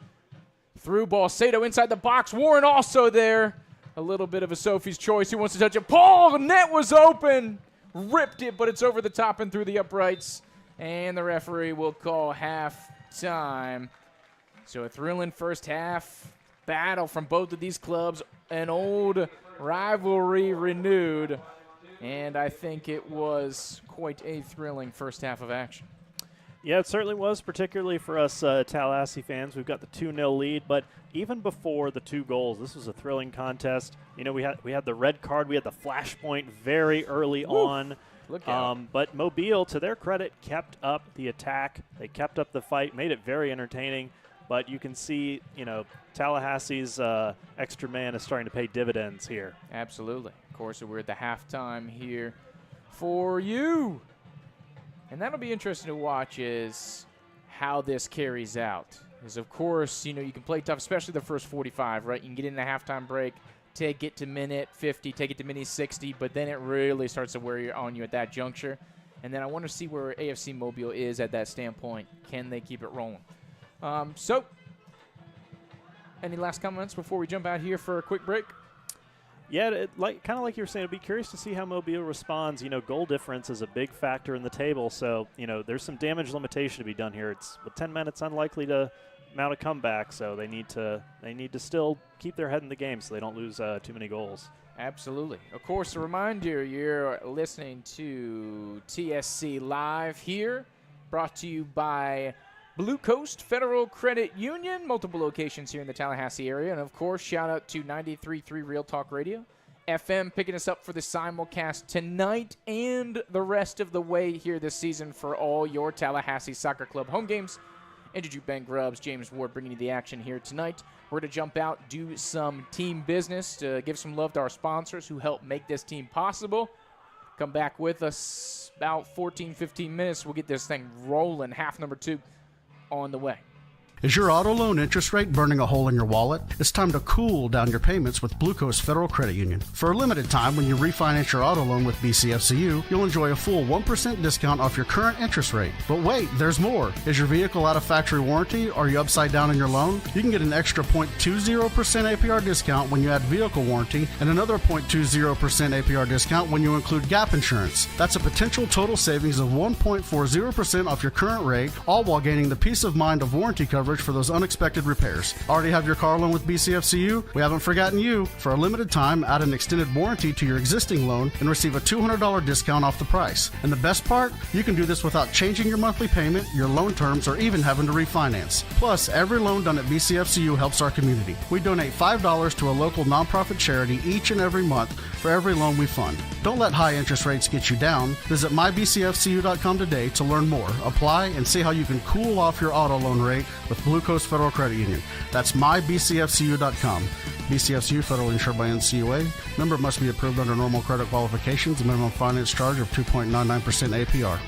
Through ball. Sato inside the box. Warren also there. A little bit of a Sophie's choice. Who wants to touch it? Paul! Net was open. ripped it, but it's over the top and through the uprights. And the referee will call halftime. So a thrilling first half battle from both of these clubs. An old rivalry renewed. And I think it was quite a thrilling first half of action. Yeah, it certainly was, particularly for us Tallahassee fans. We've got the 2-0 lead, but even before the 2 goals, this was a thrilling contest. You know, we had the red card, we had the flashpoint very early on. Look out. But Mobile, to their credit, kept up the attack. They kept up the fight, made it very entertaining. But you can see, you know, Tallahassee's extra man is starting to pay dividends here. Absolutely. Of course, we're at the halftime here for you. And that'll be interesting to watch is how this carries out. Because, of course, you know, you can play tough, especially the first 45, right? You can get in a halftime break, take it to minute 50, take it to minute 60, but then it really starts to wear on you at that juncture. And then I want to see where AFC Mobile is at that standpoint. Can they keep it rolling? So, any last comments before we jump out here for a quick break? Yeah, kind of like you were saying, I'd be curious to see how Mobile responds. You know, goal difference is a big factor in the table, so, you know, there's some damage limitation to be done here. It's with 10 minutes unlikely to mount a comeback, so they need to still keep their head in the game so they don't lose too many goals. Absolutely. Of course, a reminder, you're listening to TSC Live here, brought to you by Blue Coast Federal Credit Union, multiple locations here in the Tallahassee area. And, of course, shout out to 93.3 Real Talk Radio, FM picking us up for the simulcast tonight and the rest of the way here this season for all your Tallahassee Soccer Club home games. Andrew Ben Grubbs, James Ward bringing you the action here tonight. We're going to jump out, do some team business to give some love to our sponsors who help make this team possible. Come back with us about 14, 15 minutes. We'll get this thing rolling. Half number 2 on the way. Is your auto loan interest rate burning a hole in your wallet? It's time to cool down your payments with Blue Coast Federal Credit Union. For a limited time, when you refinance your auto loan with BCFCU, you'll enjoy a full 1% discount off your current interest rate. But wait, there's more. Is your vehicle out of factory warranty? Are you upside down in your loan? You can get an extra 0.20% APR discount when you add vehicle warranty and another 0.20% APR discount when you include gap insurance. That's a potential total savings of 1.40% off your current rate, all while gaining the peace of mind of warranty coverage for those unexpected repairs. Already have your car loan with BCFCU? We haven't forgotten you. For a limited time, add an extended warranty to your existing loan and receive a $200 discount off the price. And the best part? You can do this without changing your monthly payment, your loan terms, or even having to refinance. Plus, every loan done at BCFCU helps our community. We donate $5 to a local nonprofit charity each and every month for every loan we fund. Don't let high interest rates get you down. Visit mybcfcu.com today to learn more, apply, and see how you can cool off your auto loan rate with Blue Coast Federal Credit Union. That's mybcfcu.com. BCFCU, federally insured by NCUA. Member must be approved under normal credit qualifications. Minimum finance charge of 2.99% APR.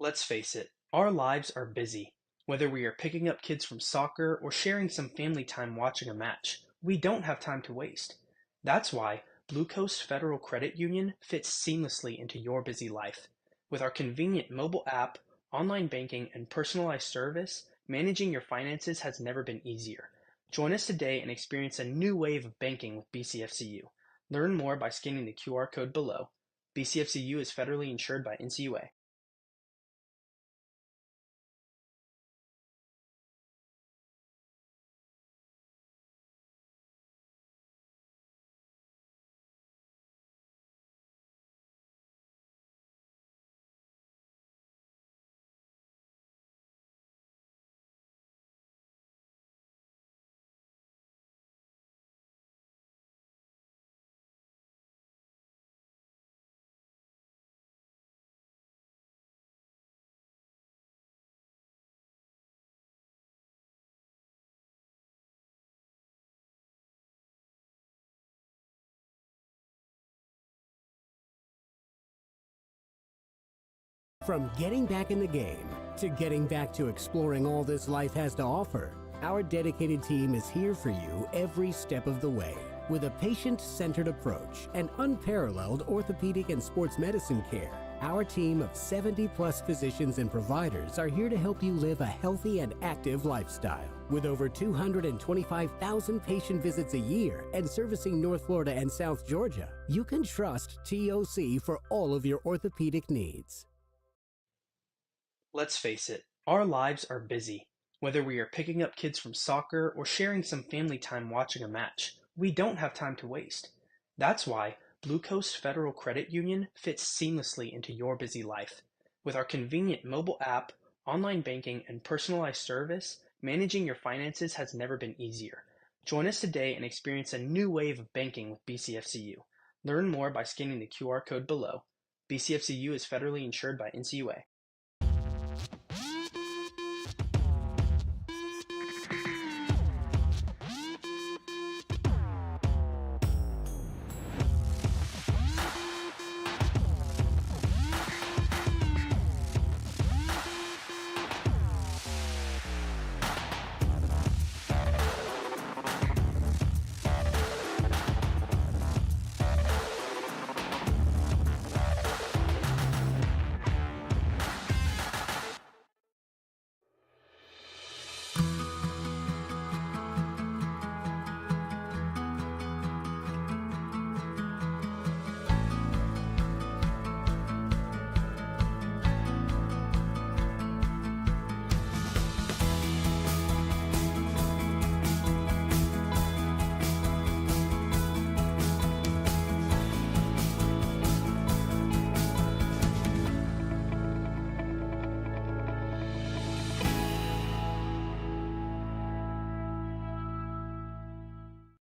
Let's face it, our lives are busy. Whether we are picking up kids from soccer or sharing some family time watching a match, we don't have time to waste. That's why Blue Coast Federal Credit Union fits seamlessly into your busy life. With our convenient mobile app, online banking, and personalized service, managing your finances has never been easier. Join us today and experience a new wave of banking with BCFCU. Learn more by scanning the QR code below. BCFCU is federally insured by NCUA. From getting back in the game to getting back to exploring all this life has to offer, our dedicated team is here for you every step of the way. With a patient-centered approach and unparalleled orthopedic and sports medicine care, our team of 70-plus physicians and providers are here to help you live a healthy and active lifestyle. With over 225,000 patient visits a year and servicing North Florida and South Georgia, you can trust TOC for all of your orthopedic needs. Let's face it, our lives are busy. Whether we are picking up kids from soccer or sharing some family time watching a match, we don't have time to waste. That's why Blue Coast Federal Credit Union fits seamlessly into your busy life. With our convenient mobile app, online banking, and personalized service, managing your finances has never been easier. Join us today and experience a new wave of banking with BCFCU. Learn more by scanning the QR code below. BCFCU is federally insured by NCUA.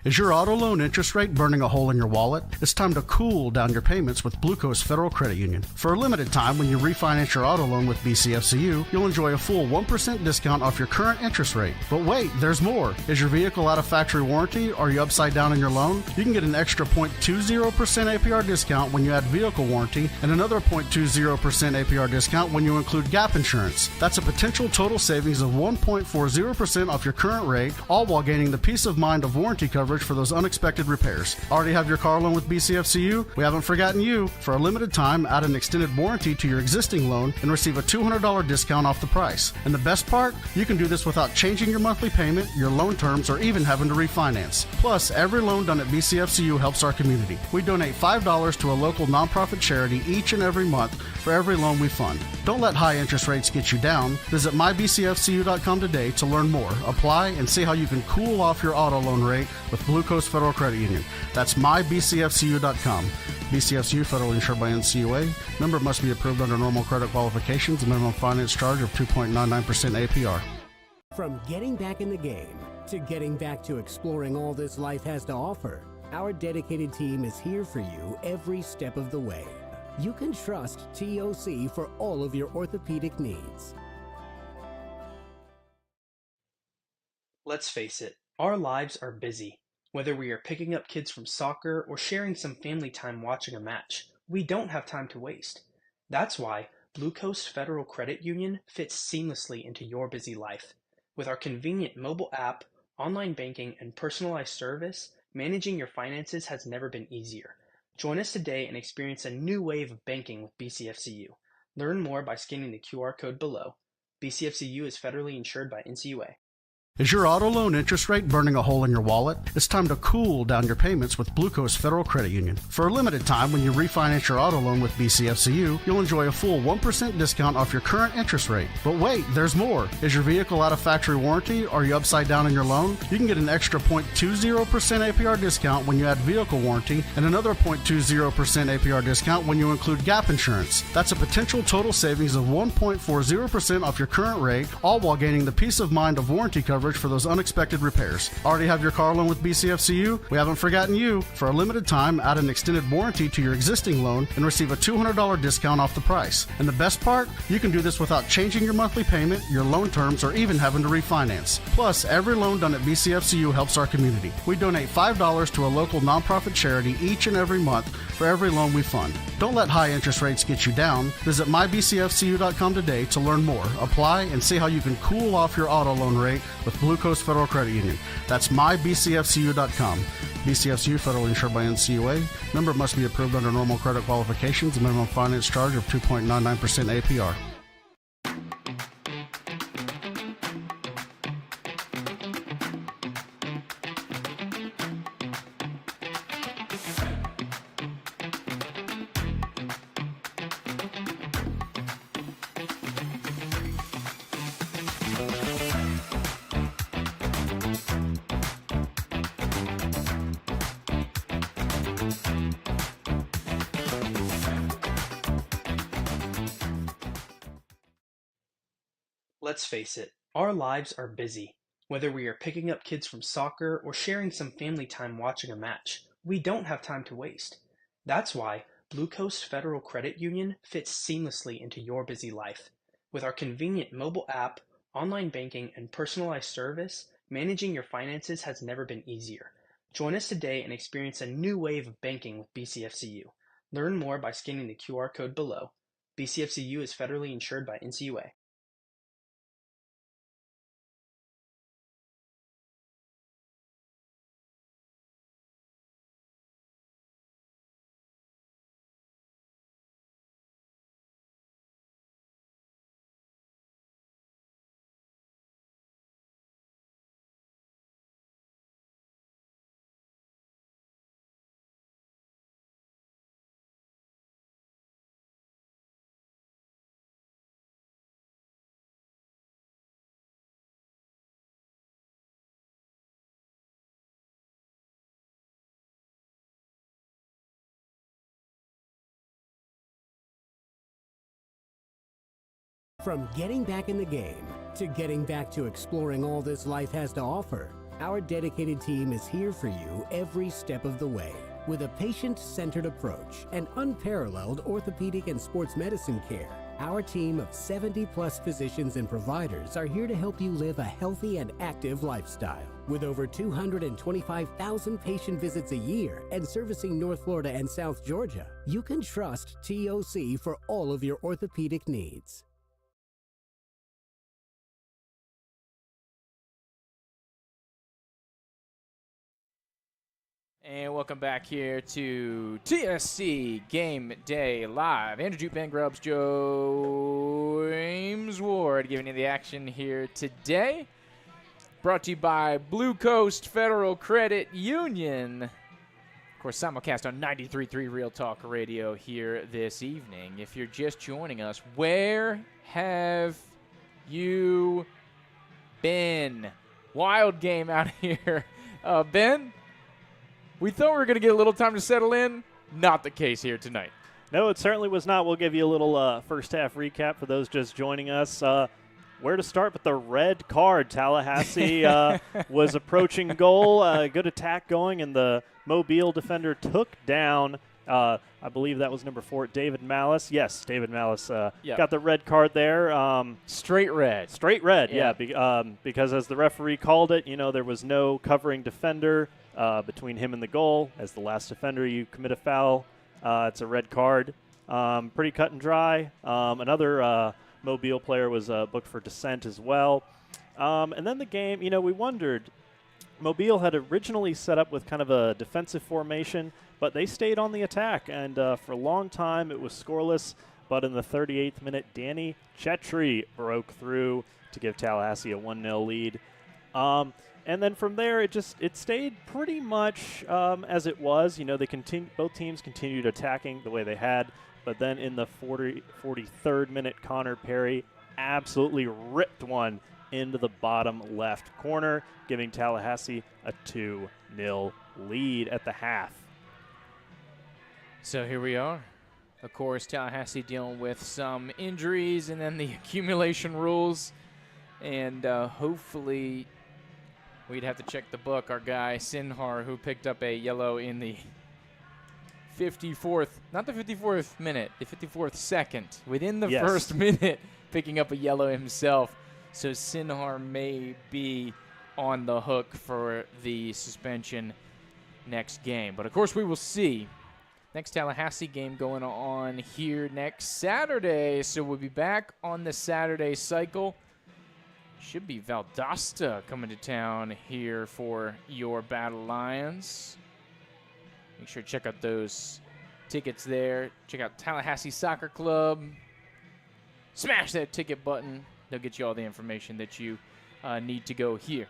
Is your auto loan interest rate burning a hole in your wallet? It's time to cool down your payments with Blue Coast Federal Credit Union. For a limited time, when you refinance your auto loan with BCFCU, you'll enjoy a full 1% discount off your current interest rate. But wait, there's more. Is your vehicle out of factory warranty? Are you upside down in your loan? You can get an extra 0.20% APR discount when you add vehicle warranty and another 0.20% APR discount when you include gap insurance. That's a potential total savings of 1.40% off your current rate, all while gaining the peace of mind of warranty coverage for those unexpected repairs. Already have your car loan with BCFCU? We haven't forgotten you. For a limited time, add an extended warranty to your existing loan and receive a $200 discount off the price. And the best part? You can do this without changing your monthly payment, your loan terms, or even having to refinance. Plus, every loan done at BCFCU helps our community. We donate $5 to a local nonprofit charity each and every month for every loan we fund. Don't let high interest rates get you down. Visit mybcfcu.com today to learn more, apply, and see how you can cool off your auto loan rate with Blue Coast Federal Credit Union. That's mybcfcu.com. BCFCU, federally insured by NCUA. Member must be approved under normal credit qualifications. A minimum finance charge of 2.99% APR. From getting back in the game to getting back to exploring all this life has to offer, our dedicated team is here for you every step of the way. You can trust TOC for all of your orthopedic needs. Let's face it, our lives are busy. Whether we are picking up kids from soccer or sharing some family time watching a match, we don't have time to waste. That's why Blue Coast Federal Credit Union fits seamlessly into your busy life. With our convenient mobile app, online banking, and personalized service, managing your finances has never been easier. Join us today and experience a new wave of banking with BCFCU. Learn more by scanning the QR code below. BCFCU is federally insured by NCUA. Is your auto loan interest rate burning a hole in your wallet? It's time to cool down your payments with Blue Coast Federal Credit Union. For a limited time, when you refinance your auto loan with BCFCU, you'll enjoy a full 1% discount off your current interest rate. But wait, there's more. Is your vehicle out of factory warranty? Are you upside down in your loan? You can get an extra 0.20% APR discount when you add vehicle warranty and another 0.20% APR discount when you include gap insurance. That's a potential total savings of 1.40% off your current rate, all while gaining the peace of mind of warranty coverage coverage for those unexpected repairs. Already have your car loan with BCFCU? We haven't forgotten you. For a limited time, add an extended warranty to your existing loan and receive a $200 discount off the price. And the best part? You can do this without changing your monthly payment, your loan terms, or even having to refinance. Plus, every loan done at BCFCU helps our community. We donate $5 to a local nonprofit charity each and every month for every loan we fund. Don't let high interest rates get you down. Visit mybcfcu.com today to learn more, apply, and see how you can cool off your auto loan rate with Blue Coast Federal Credit Union. That's mybcfcu.com. BCFCU, federally insured by NCUA. Member must be approved under normal credit qualifications. Minimum finance charge of 2.99% APR. Let's face it, our lives are busy. Whether we are picking up kids from soccer or sharing some family time watching a match, we don't have time to waste. That's why Blue Coast Federal Credit Union fits seamlessly into your busy life. With our convenient mobile app, online banking, and personalized service, managing your finances has never been easier. Join us today and experience a new wave of banking with BCFCU. Learn more by scanning the QR code below. BCFCU is federally insured by NCUA. From getting back in the game to getting back to exploring all this life has to offer, our dedicated team is here for you every step of the way. With a patient-centered approach and unparalleled orthopedic and sports medicine care, our team of 70-plus physicians and providers are here to help you live a healthy and active lifestyle. With over 225,000 patient visits a year and servicing North Florida and South Georgia, you can trust TOC for all of your orthopedic needs. And welcome back here to TSC Game Day Live. Andrew Jute, Ben Grubbs, James Ward giving you the action here today. Brought to you by Blue Coast Federal Credit Union. Of course, simulcast on 93.3 Real Talk Radio here this evening. If you're just joining us, where have you been? Wild game out here. Ben? We thought we were going to get a little time to settle in. Not the case here tonight. No, it certainly was not. We'll give you a little first half recap for those just joining us. Where to start with the red card. Tallahassee was approaching goal. Good attack going, and the Mobile defender took down, I believe that was number 4, David Malice. Yes, David Malice got the red card there. Straight red. Straight red, yeah. Because as the referee called it, there was no covering defender between him and the goal. As the last defender, you commit a foul. It's a red card. Pretty cut and dry. Another Mobile player was booked for dissent as well. And then the game, we wondered. Mobile had originally set up with kind of a defensive formation, but they stayed on the attack. And for a long time, it was scoreless. But in the 38th minute, Danny Chetri broke through to give Tallahassee a 1-0 lead. And then from there, it stayed pretty much as it was. Both teams continued attacking the way they had. But then in the 43rd minute, Connor Perry absolutely ripped one into the bottom left corner, giving Tallahassee a 2-0 lead at the half. So here we are. Of course, Tallahassee dealing with some injuries and then the accumulation rules. And hopefully We'd have to check the book. Our guy, Sinhar, who picked up a yellow in the 54th, not the 54th minute, the 54th second, within the first minute, picking up a yellow himself. So Sinhar may be on the hook for the suspension next game. But, of course, we will see. Next Tallahassee game going on here next Saturday. So we'll be back on the Saturday cycle. Should be Valdosta coming to town here for your Battle Lions. Make sure to check out those tickets there. Check out Tallahassee Soccer Club. Smash that ticket button. They'll get you all the information that you need to go here.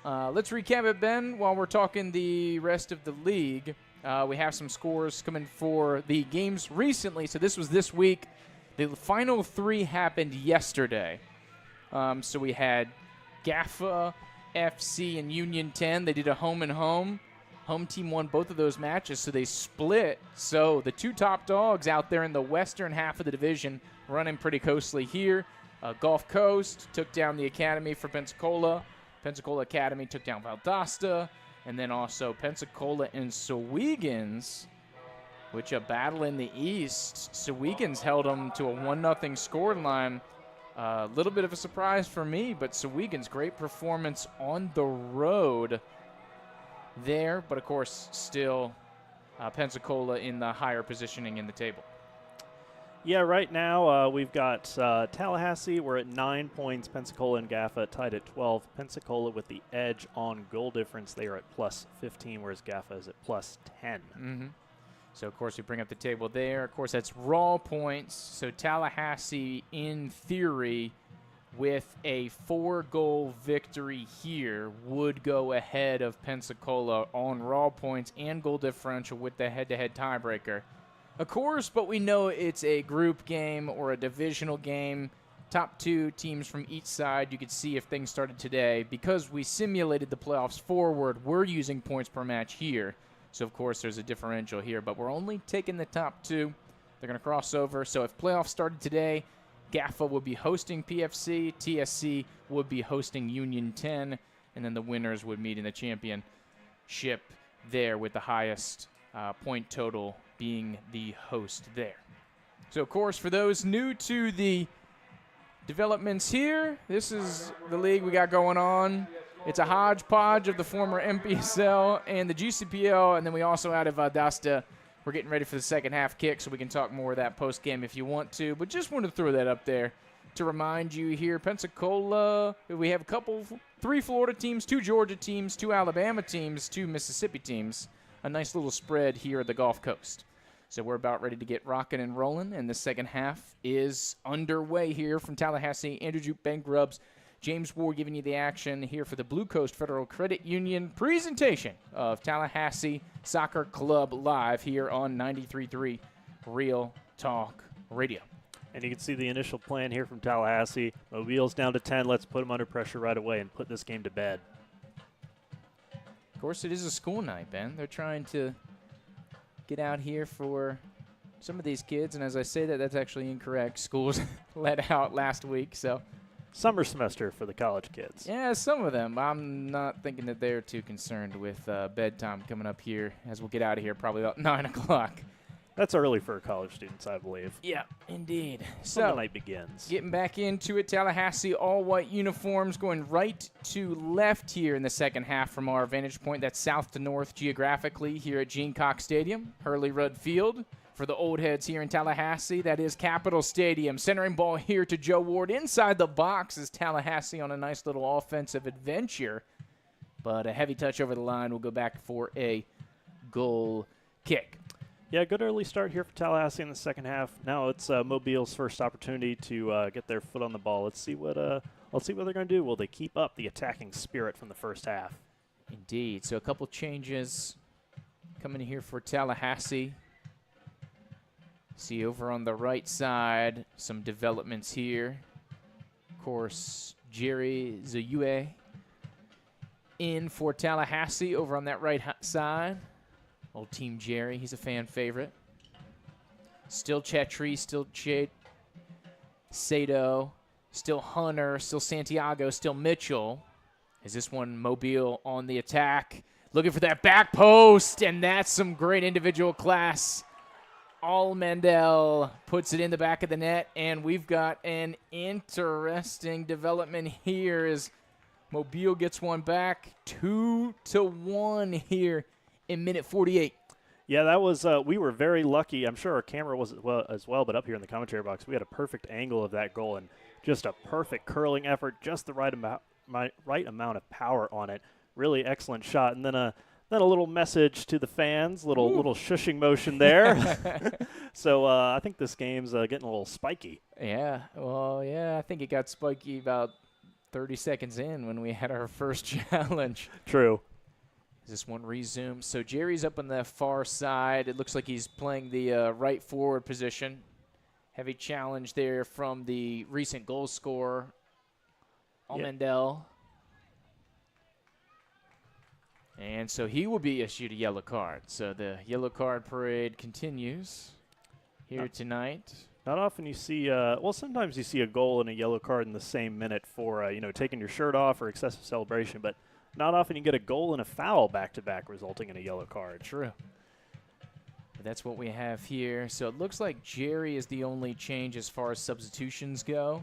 Let's recap it, Ben, while we're talking the rest of the league. We have some scores coming for the games recently. So this was this week. The final 3 happened yesterday. So we had GAFA, FC, and Union 10. They did a home and home. Home team won both of those matches, so they split. So the 2 top dogs out there in the western half of the division running pretty closely here. Gulf Coast took down the Academy for Pensacola. Pensacola Academy took down Valdosta. And then also Pensacola and Sowegans, which a battle in the East. Sowegans held them to a 1-0 scoreline. A little bit of a surprise for me, but Sowegans, great performance on the road there. But, of course, still Pensacola in the higher positioning in the table. Yeah, right now we've got Tallahassee. We're at 9 points. Pensacola and GAFA tied at 12. Pensacola with the edge on goal difference. They are at plus 15, whereas GAFA is at plus 10. Mm-hmm. So, of course, we bring up the table there. Of course, that's raw points. So Tallahassee, in theory, with a 4-goal victory here, would go ahead of Pensacola on raw points and goal differential with the head-to-head tiebreaker. Of course, but we know it's a group game or a divisional game. Top 2 teams from each side, you could see if things started today. Because we simulated the playoffs forward, we're using points per match here. So, of course, there's a differential here. But we're only taking the top 2. They're going to cross over. So if playoffs started today, GAFA would be hosting PFC. TSC would be hosting Union 10. And then the winners would meet in the championship there with the highest point total being the host there. So, of course, for those new to the developments here, this is the league we got going on. It's a hodgepodge of the former MPSL and the GCPL, and then we also added Valdosta. We're getting ready for the second half kick, so we can talk more of that post-game if you want to. But just wanted to throw that up there to remind you here. Pensacola, we have 3 Florida teams, 2 Georgia teams, 2 Alabama teams, 2 Mississippi teams. A nice little spread here at the Gulf Coast. So we're about ready to get rocking and rolling, and the second half is underway here from Tallahassee. Andrew Jupe, Ben Grubbs, James Ward giving you the action here for the Blue Coast Federal Credit Union presentation of Tallahassee Soccer Club live here on 93.3 Real Talk Radio. And you can see the initial plan here from Tallahassee. Mobile's down to 10. Let's put them under pressure right away and put this game to bed. Of course, it is a school night, Ben. They're trying to get out here for some of these kids, and as I say that, that's actually incorrect. Schools let out last week, so. Summer semester for the college kids. Yeah, some of them. I'm not thinking that they're too concerned with bedtime coming up here, as we'll get out of here probably about 9 o'clock. That's early for college students, I believe. Yeah, indeed. So the So, night begins. getting back into it, Tallahassee all-white uniforms going right to left here in the second half from our vantage point. That's south to north geographically here at Gene Cox Stadium, Hurley Rudd Field. For the old heads here in Tallahassee, that is Capitol Stadium. Centering ball here to Joe Ward. Inside the box is Tallahassee on a nice little offensive adventure. But a heavy touch over the line will go back for a goal kick. Yeah, good early start here for Tallahassee in the second half. Now it's Mobile's first opportunity to get their foot on the ball. Let's see what they're going to do. Will they keep up the attacking spirit from the first half? Indeed. So a couple changes coming here for Tallahassee. See over on the right side, some developments here. Of course, Jerry Zayue in for Tallahassee over on that right side. Old Team Jerry, he's a fan favorite. Still Chetri, still Sato, still Hunter, still Santiago, still Mitchell. Is this one Mobile on the attack? Looking for that back post, and that's some great individual class. Almendel puts it in the back of the net, and we've got an interesting development here as Mobile gets one back, 2-1 here in minute 48. Yeah, that was we were very lucky. I'm sure our camera was as well, but up here in the commentary box, we had a perfect angle of that goal and just a perfect curling effort, just the right amount of power on it. Really excellent shot, and then a little message to the fans, little shushing motion there. So I think this game's getting a little spiky. Yeah, well, yeah, I think it got spiky about 30 seconds in when we had our first challenge. True. This one resumes. So Jerry's up on the far side. It looks like he's playing the right forward position. Heavy challenge there from the recent goal scorer, Almendel. And so he will be issued a yellow card. So the yellow card parade continues here tonight. Not often you see, well, sometimes you see a goal and a yellow card in the same minute for, taking your shirt off or excessive celebration, but not often you get a goal and a foul back-to-back resulting in a yellow card. True. But that's what we have here. So it looks like Jerry is the only change as far as substitutions go.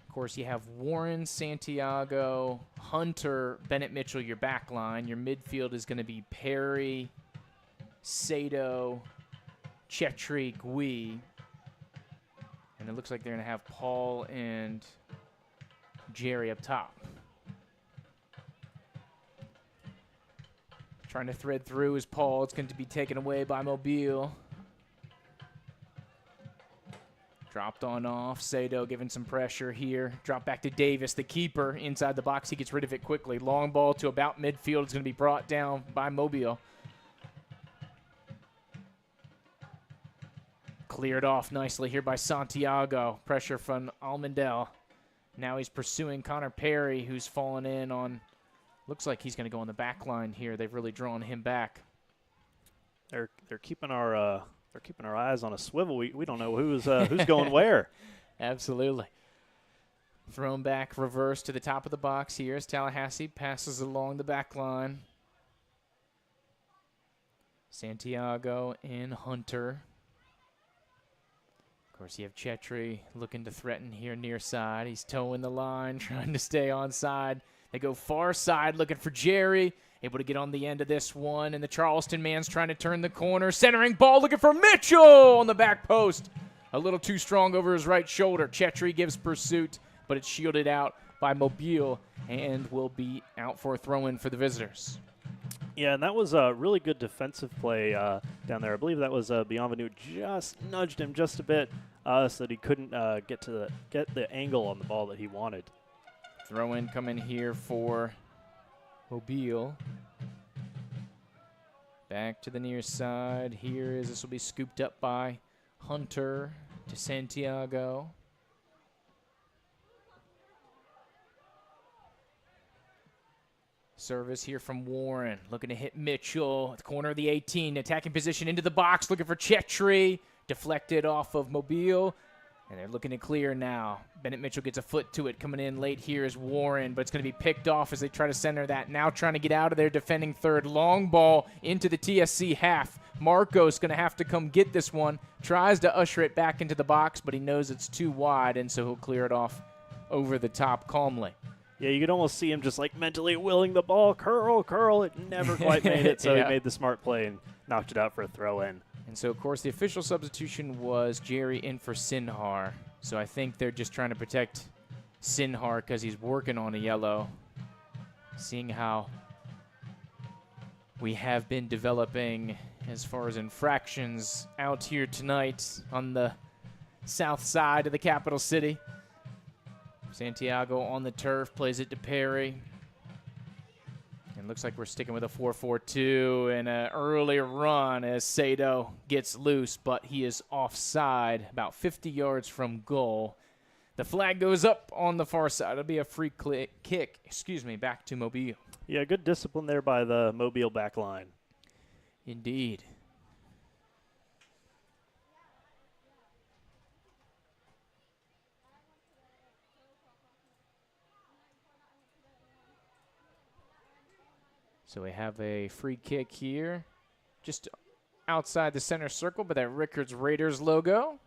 Of course, you have Warren, Santiago, Hunter, Bennett Mitchell, your back line. Your midfield is going to be Perry, Sato, Chetri, Gui. And it looks like they're going to have Paul and Jerry up top. Trying to thread through is Paul. It's going to be taken away by Mobile. Dropped on off. Sato giving some pressure here. Drop back to Davis, the keeper, inside the box. He gets rid of it quickly. Long ball to about midfield. It's going to be brought down by Mobile. Cleared off nicely here by Santiago. Pressure from Almendel. Now he's pursuing Connor Perry, who's fallen in on. Looks like he's going to go on the back line here. They've really drawn him back. They're keeping our eyes on a swivel. We don't know who's going where. Absolutely. Thrown back, reverse to the top of the box here as Tallahassee passes along the back line. Santiago and Hunter. Of course, you have Chetri looking to threaten here near side. He's towing the line, trying to stay on side. They go far side looking for Jerry. Able to get on the end of this one, and the Charleston man's trying to turn the corner. Centering ball looking for Mitchell on the back post. A little too strong over his right shoulder. Chetri gives pursuit, but it's shielded out by Mobile and will be out for a throw-in for the visitors. Yeah, and that was a really good defensive play down there. I believe that was Bienvenu just nudged him just a bit so that he couldn't get the angle on the ball that he wanted. Throw-in coming here for Mobile. Back to the near side. This will be scooped up by Hunter to Santiago. Service here from Warren. Looking to hit Mitchell at the corner of the 18. Attacking position into the box. Looking for Chetri. Deflected off of Mobile. And they're looking to clear now. Bennett Mitchell gets a foot to it. Coming in late here is Warren, but it's going to be picked off as they try to center that. Now trying to get out of there, defending third. Long ball into the TSC half. Marco's going to have to come get this one. Tries to usher it back into the box, but he knows it's too wide, and so he'll clear it off over the top calmly. Yeah, you could almost see him just like mentally willing the ball. Curl. It never quite made it, so Yeah. he made the smart play and knocked it out for a throw-in. And so, of course, the official substitution was Jerry in for Sinhar. So I think they're just trying to protect Sinhar because he's working on a yellow. Seeing how we have been developing as far as infractions out here tonight on the south side of the capital city. Santiago on the turf, plays it to Perry. And looks like we're sticking with a 4-4-2 and an early run as Sato gets loose, but he is offside about 50 yards from goal. The flag goes up on the far side. It'll be a free kick, back to Mobile. Yeah, good discipline there by the Mobile back line. Indeed. So we have a free kick here, just outside the center circle, but that Rickards Raiders logo.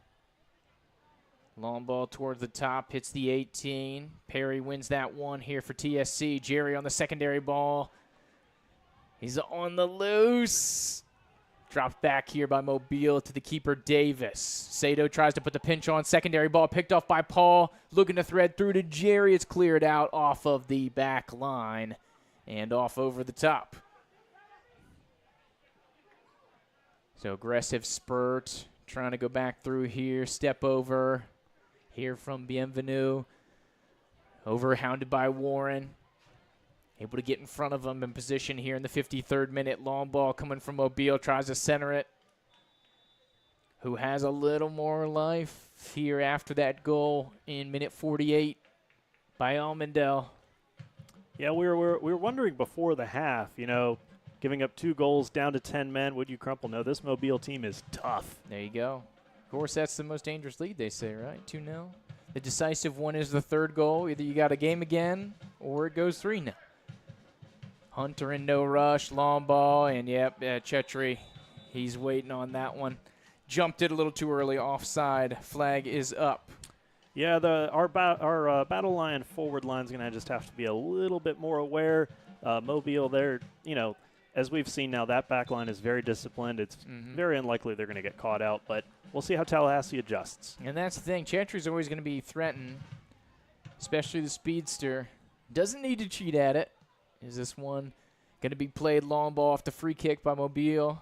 Long ball towards the top, hits the 18. Perry wins that one here for TSC. Jerry on the secondary ball. He's on the loose. Dropped back here by Mobile to the keeper, Davis. Sato tries to put the pinch on. Secondary ball picked off by Paul. Looking to thread through to Jerry. It's cleared out off of the back line and off over the top. So aggressive spurt. Trying to go back through here. Step over. Here from Bienvenu. Overhounded by Warren. Able to get in front of him in position here in the 53rd minute. Long ball coming from Mobile. Tries to center it. Who has a little more life here after that goal in minute 48 by Almondale. Yeah, we were wondering before the half, you know, giving up 2 goals down to 10 men, would you crumple? No, this Mobile team is tough. There you go. Of course, that's the most dangerous lead, they say, right? 2-0. The decisive one is the 3rd goal. Either you got a game again or it goes 3-0. Hunter in no rush, long ball, and yep, Chetri, he's waiting on that one. Jumped it a little too early, offside. Flag is up. Yeah, our battle line forward line is going to just have to be a little bit more aware. Mobile, they're, you know, as we've seen now, that back line is very disciplined. It's very unlikely they're going to get caught out, but we'll see how Tallahassee adjusts. And that's the thing. Chetri's always going to be threatened, especially the speedster. Doesn't need to cheat at it. Is this one going to be played long ball off the free kick by Mobile?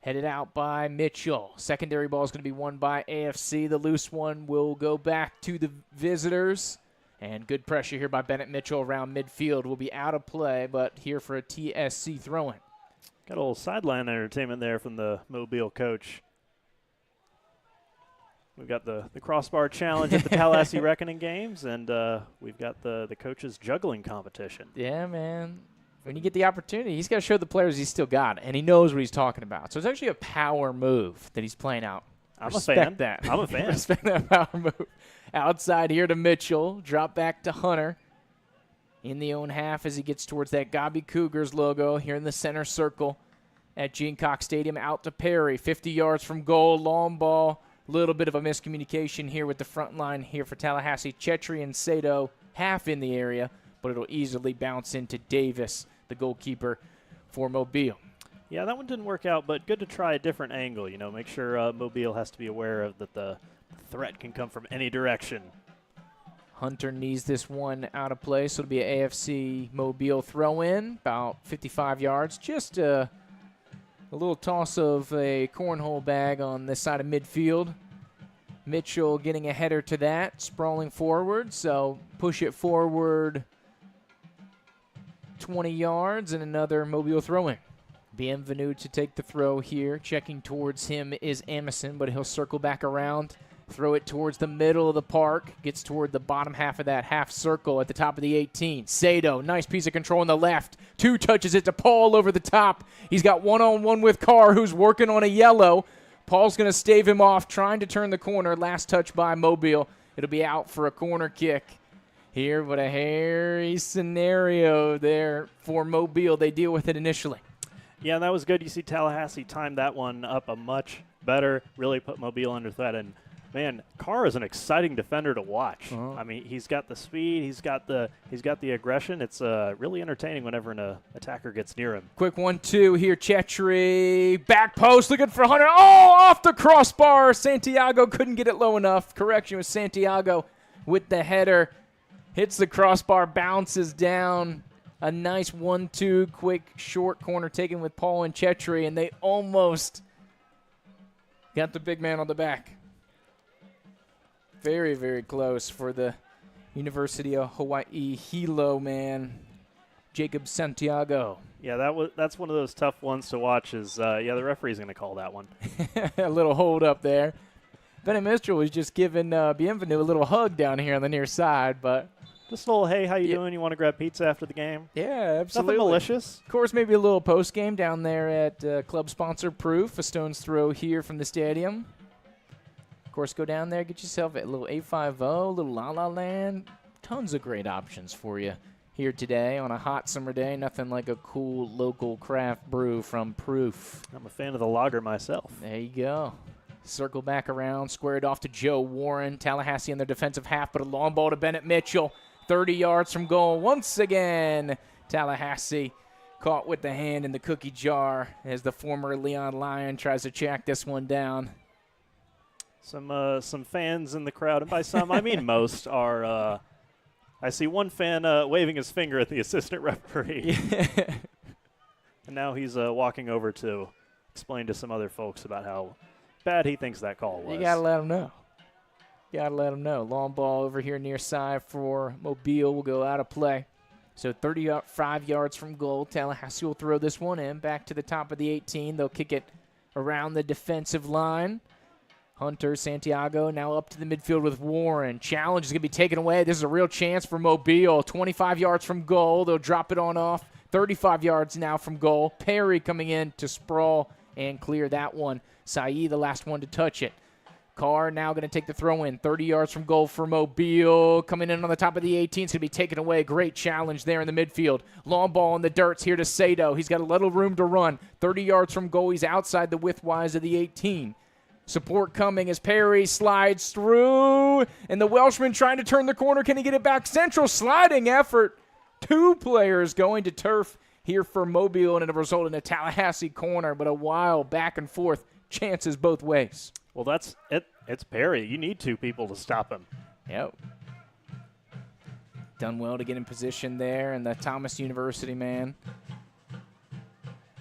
Headed out by Mitchell. Secondary ball is going to be won by AFC. The loose one will go back to the visitors. And good pressure here by Bennett Mitchell around midfield. Will be out of play, but here for a TSC throw-in. Got a little sideline entertainment there from the Mobile coach. We've got the crossbar challenge at the Tallahassee Reckoning Games, and we've got the coaches juggling competition. Yeah, man. When you get the opportunity, he's got to show the players he's still got it, and he knows what he's talking about. So it's actually a power move that he's playing out. I'm Respect a fan. that. I'm a fan. Respect that power move. Outside here to Mitchell. Drop back to Hunter. In the own half as he gets towards that Gabi Cougars logo here in the center circle at Gene Cox Stadium. Out to Perry. 50 yards from goal. Long ball. Little bit of a miscommunication here with the front line here for Tallahassee. Chetri and Sato half in the area, but it'll easily bounce into Davis, the goalkeeper for Mobile. Yeah, that one didn't work out, but good to try a different angle. You know, make sure Mobile has to be aware of that the threat can come from any direction. Hunter needs this one out of play, so it'll be an AFC Mobile throw-in, about 55 yards. Just a little toss of a cornhole bag on this side of midfield. Mitchell getting a header to that, sprawling forward, so push it forward 20 yards and another Mobile throw-in. Bienvenu to take the throw here. Checking towards him is Amison, but he'll circle back around. Throw it towards the middle of the park. Gets toward the bottom half of that half circle at the top of the 18. Sato, nice piece of control on the left. 2 touches it to Paul over the top. He's got one-on-one with Carr, who's working on a yellow. Paul's going to stave him off, trying to turn the corner. Last touch by Mobile. It'll be out for a corner kick here, but a hairy scenario there for Mobile. They deal with it initially. Yeah, that was good. You see Tallahassee time that one up a much better, really put Mobile under threat. And, man, Carr is an exciting defender to watch. I mean, he's got the speed, he's got the aggression. It's really entertaining whenever an attacker gets near him. Quick 1-2 here, Chetri. Back post, looking for Hunter. Oh, off the crossbar. Santiago couldn't get it low enough. Correction with Santiago with the header. Hits the crossbar, bounces down. A nice 1-2, quick, short corner taken with Paul and Chetri, and they almost got the big man on the back. Very, very close for the University of Hawaii Hilo man, Jacob Santiago. Yeah, that's one of those tough ones to watch. The referee's going to call that one. A little hold up there. Bennett Mitchell was just giving Bienvenu a little hug down here on the near side, but just a little, hey, how you doing? You want to grab pizza after the game? Yeah, absolutely. Nothing malicious. Of course, maybe a little post-game down there at club sponsor Proof, a stone's throw here from the stadium. Of course, go down there, get yourself a little 850, a little La La Land. Tons of great options for you here today on a hot summer day. Nothing like a cool local craft brew from Proof. I'm a fan of the lager myself. There you go. Circle back around, squared off to Joe Warren. Tallahassee in their defensive half, but a long ball to Bennett Mitchell. 30 yards from goal. Once again, Tallahassee caught with the hand in the cookie jar as the former Leon Lion tries to track this one down. Some fans in the crowd, and by some I mean most, are I see one fan waving his finger at the assistant referee. And now he's walking over to explain to some other folks about how bad he thinks that call was. You got to let him know. Got to let him know. Long ball over here near side for Mobile will go out of play. So 35 yards from goal. Tallahassee will throw this one in back to the top of the 18. They'll kick it around the defensive line. Hunter, Santiago now up to the midfield with Warren. Challenge is going to be taken away. This is a real chance for Mobile. 25 yards from goal. They'll drop it on off. 35 yards now from goal. Perry coming in to sprawl and clear that one. Saeed, the last one to touch it. Carr now going to take the throw in. 30 yards from goal for Mobile. Coming in on the top of the 18. It's going to be taken away. Great challenge there in the midfield. Long ball in the dirts here to Sato. He's got a little room to run. 30 yards from goal. He's outside the widthwise of the 18. Support coming as Perry slides through. And the Welshman trying to turn the corner. Can he get it back? Central sliding effort. 2 players going to turf here for Mobile, and it'll result in a Tallahassee corner, but a wild back and forth. Chances both ways. Well, that's it. It's Perry. You need 2 people to stop him. Yep. Done well to get in position there, and the Thomas University man.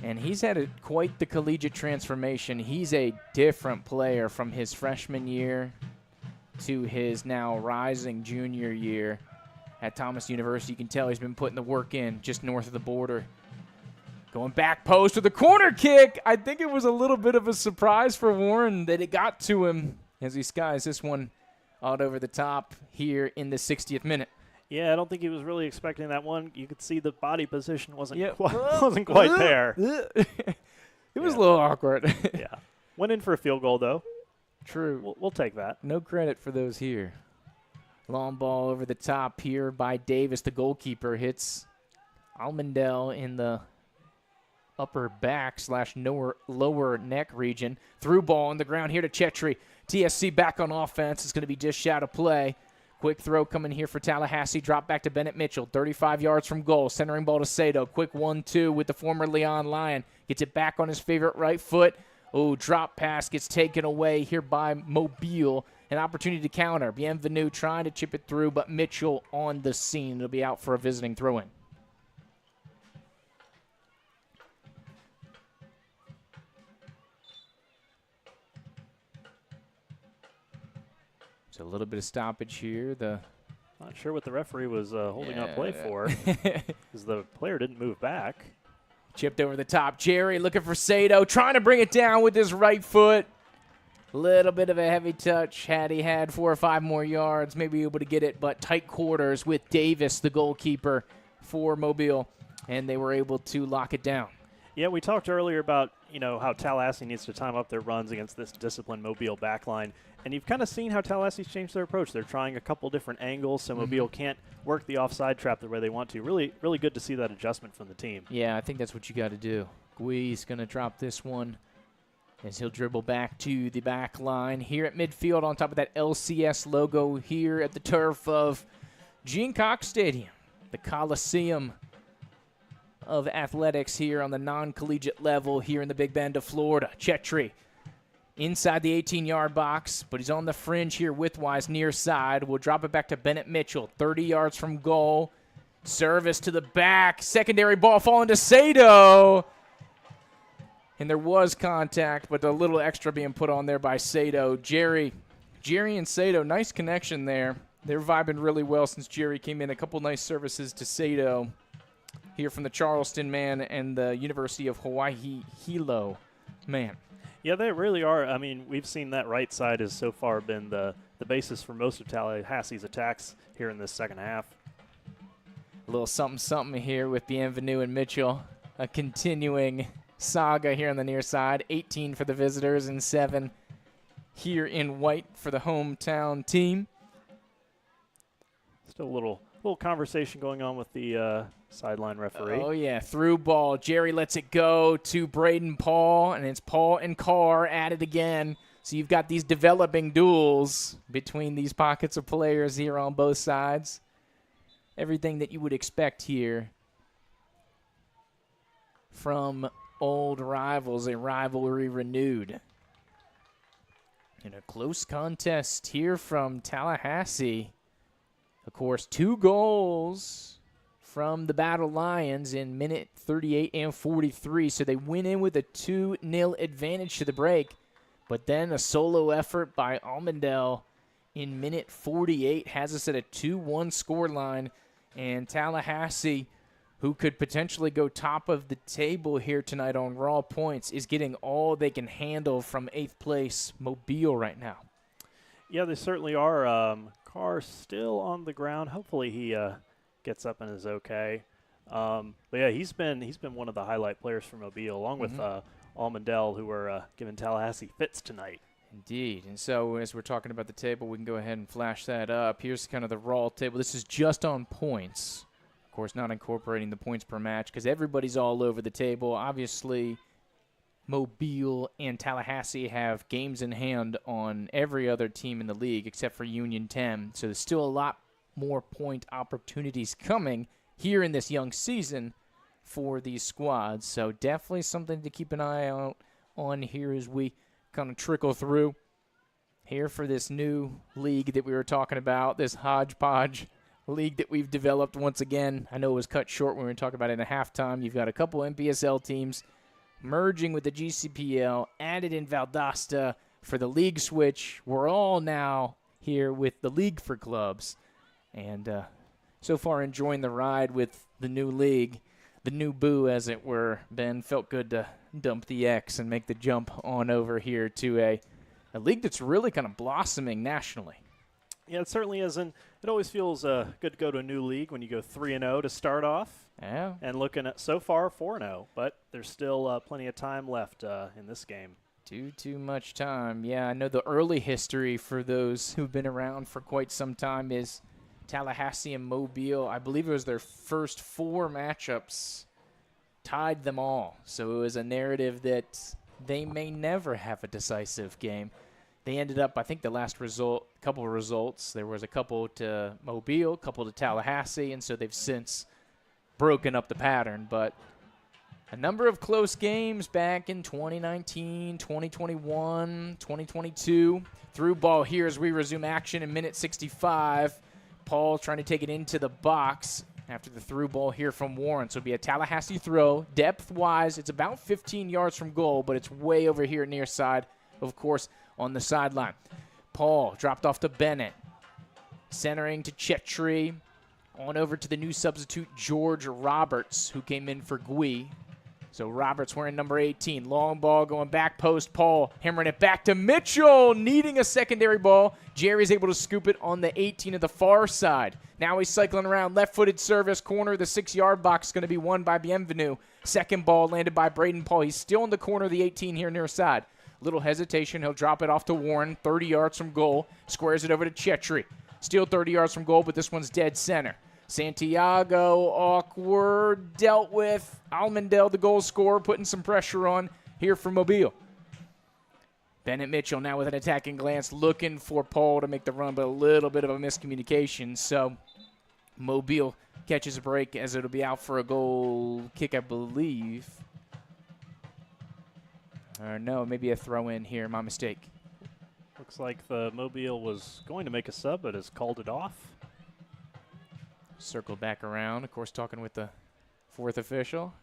And he's had quite the collegiate transformation. He's a different player from his freshman year to his now rising junior year at Thomas University. You can tell he's been putting the work in just north of the border. Going back post with a corner kick. I think it was a little bit of a surprise for Warren that it got to him as he skies this one out over the top here in the 60th minute. Yeah, I don't think he was really expecting that one. You could see the body position wasn't quite there. It was a little awkward. Yeah. Went in for a field goal, though. True. We'll take that. No credit for those here. Long ball over the top here by Davis. The goalkeeper hits Almondale in the upper back / lower neck region. Through ball on the ground here to Chetri. TSC back on offense. It's going to be just out of play. Quick throw coming here for Tallahassee. Drop back to Bennett Mitchell. 35 yards from goal. Centering ball to Sato. Quick 1-2 with the former Leon Lion. Gets it back on his favorite right foot. Oh, drop pass gets taken away here by Mobile. An opportunity to counter. Bienvenu trying to chip it through, but Mitchell on the scene. It'll be out for a visiting throw-in. So a little bit of stoppage here. Not sure what the referee was holding up play for, because the player didn't move back. Chipped over the top. Jerry looking for Sato, trying to bring it down with his right foot. Little bit of a heavy touch. Had he had 4 or 5 more yards, maybe able to get it, but tight quarters with Davis, the goalkeeper for Mobile, and they were able to lock it down. Yeah, we talked earlier about, how Tallahassee needs to time up their runs against this disciplined Mobile backline. And you've kind of seen how Tallahassee's changed their approach. They're trying a couple different angles, so Mobile can't work the offside trap the way they want to. Really, really good to see that adjustment from the team. Yeah, I think that's what you got to do. Gui's going to drop this one as he'll dribble back to the back line. Here at midfield on top of that LCS logo here at the turf of Gene Cox Stadium, the Coliseum of athletics here on the non-collegiate level here in the Big Bend of Florida. Chetri inside the 18-yard box, but he's on the fringe here widthwise near side. We'll drop it back to Bennett Mitchell, 30 yards from goal. Service to the back. Secondary ball falling to Sato. And there was contact, but a little extra being put on there by Sato. Jerry and Sato, nice connection there. They're vibing really well since Jerry came in. A couple nice services to Sato here from the Charleston man and the University of Hawaii Hilo man. Yeah, they really are. I mean, we've seen that right side has so far been the basis for most of Tallahassee's attacks here in this second half. A little something here with Bienvenu and Mitchell. A continuing saga here on the near side. 18 for the visitors and 7 here in white for the hometown team. Still a little little conversation going on with the sideline referee. Oh, yeah, through ball. Jerry lets it go to Braden Paul, and it's Paul and Carr at it again. So you've got these developing duels between these pockets of players here on both sides. Everything that you would expect here from old rivals, a rivalry renewed. In a close contest here from Tallahassee. Of course, 2 goals from the Battle Lions in minute 38 and 43. So they went in with a 2-0 advantage to the break. But then a solo effort by Almondale in minute 48 has us at a 2-1 scoreline. And Tallahassee, who could potentially go top of the table here tonight on raw points, is getting all they can handle from 8th place Mobile right now. Yeah, they certainly are. Carr still on the ground. Hopefully he gets up and is okay. But yeah, he's been one of the highlight players for Mobile, along with Almondale, who are giving Tallahassee fits tonight. Indeed. And so as we're talking about the table, we can go ahead and flash that up. Here's kind of the raw table. This is just on points. Of course, not incorporating the points per match because everybody's all over the table. Obviously, Mobile and Tallahassee have games in hand on every other team in the league except for Union 10. So there's still a lot more point opportunities coming here in this young season for these squads. So definitely something to keep an eye out on here as we kind of trickle through here for this new league that we were talking about, this hodgepodge league that we've developed once again. I know it was cut short when we were talking about it in halftime. You've got a couple MPSL teams merging with the GCPL, added in Valdosta for the league switch. We're all now here with the League for Clubs. And so far enjoying the ride with the new league, the new boo, as it were. Ben, felt good to dump the X and make the jump on over here to a league that's really kind of blossoming nationally. Yeah, it certainly is, and it always feels good to go to a new league when you go 3-0 to start off. Yeah. And looking at so far 4-0, but there's still plenty of time left in this game. Too much time. Yeah, I know the early history for those who've been around for quite some time is Tallahassee and Mobile. I believe it was their first 4 matchups tied them all. So it was a narrative that they may never have a decisive game. They ended up, I think the last couple of results, there was a couple to Mobile, a couple to Tallahassee, and so they've since broken up the pattern. But a number of close games back in 2019, 2021, 2022. Through ball here as we resume action in minute 65. Paul trying to take it into the box after the through ball here from Warren. So it'll be a Tallahassee throw. Depth-wise, it's about 15 yards from goal, but it's way over here near side, of course, on the sideline. Paul dropped off to Bennett. Centering to Chetry. On over to the new substitute, George Roberts, who came in for Gui. So Roberts wearing number 18. Long ball going back post. Paul hammering it back to Mitchell, needing a secondary ball. Jerry's able to scoop it on the 18 of the far side. Now he's cycling around. Left-footed service. Corner of the 6-yard box going to be won by Bienvenu. Second ball landed by Braden Paul. He's still in the corner of the 18 here near side. Little hesitation. He'll drop it off to Warren. 30 yards from goal. Squares it over to Chetry. Still 30 yards from goal, but this one's dead center. Santiago, awkward, dealt with. Almondale, the goal scorer, putting some pressure on here for Mobile. Bennett Mitchell now with an attacking glance, looking for Paul to make the run, but a little bit of a miscommunication. So Mobile catches a break as it'll be out for a goal kick, I believe. Or no, maybe a throw in here. My mistake. Looks like the Mobile was going to make a sub, but has called it off. Circle back around, of course, talking with the 4th official.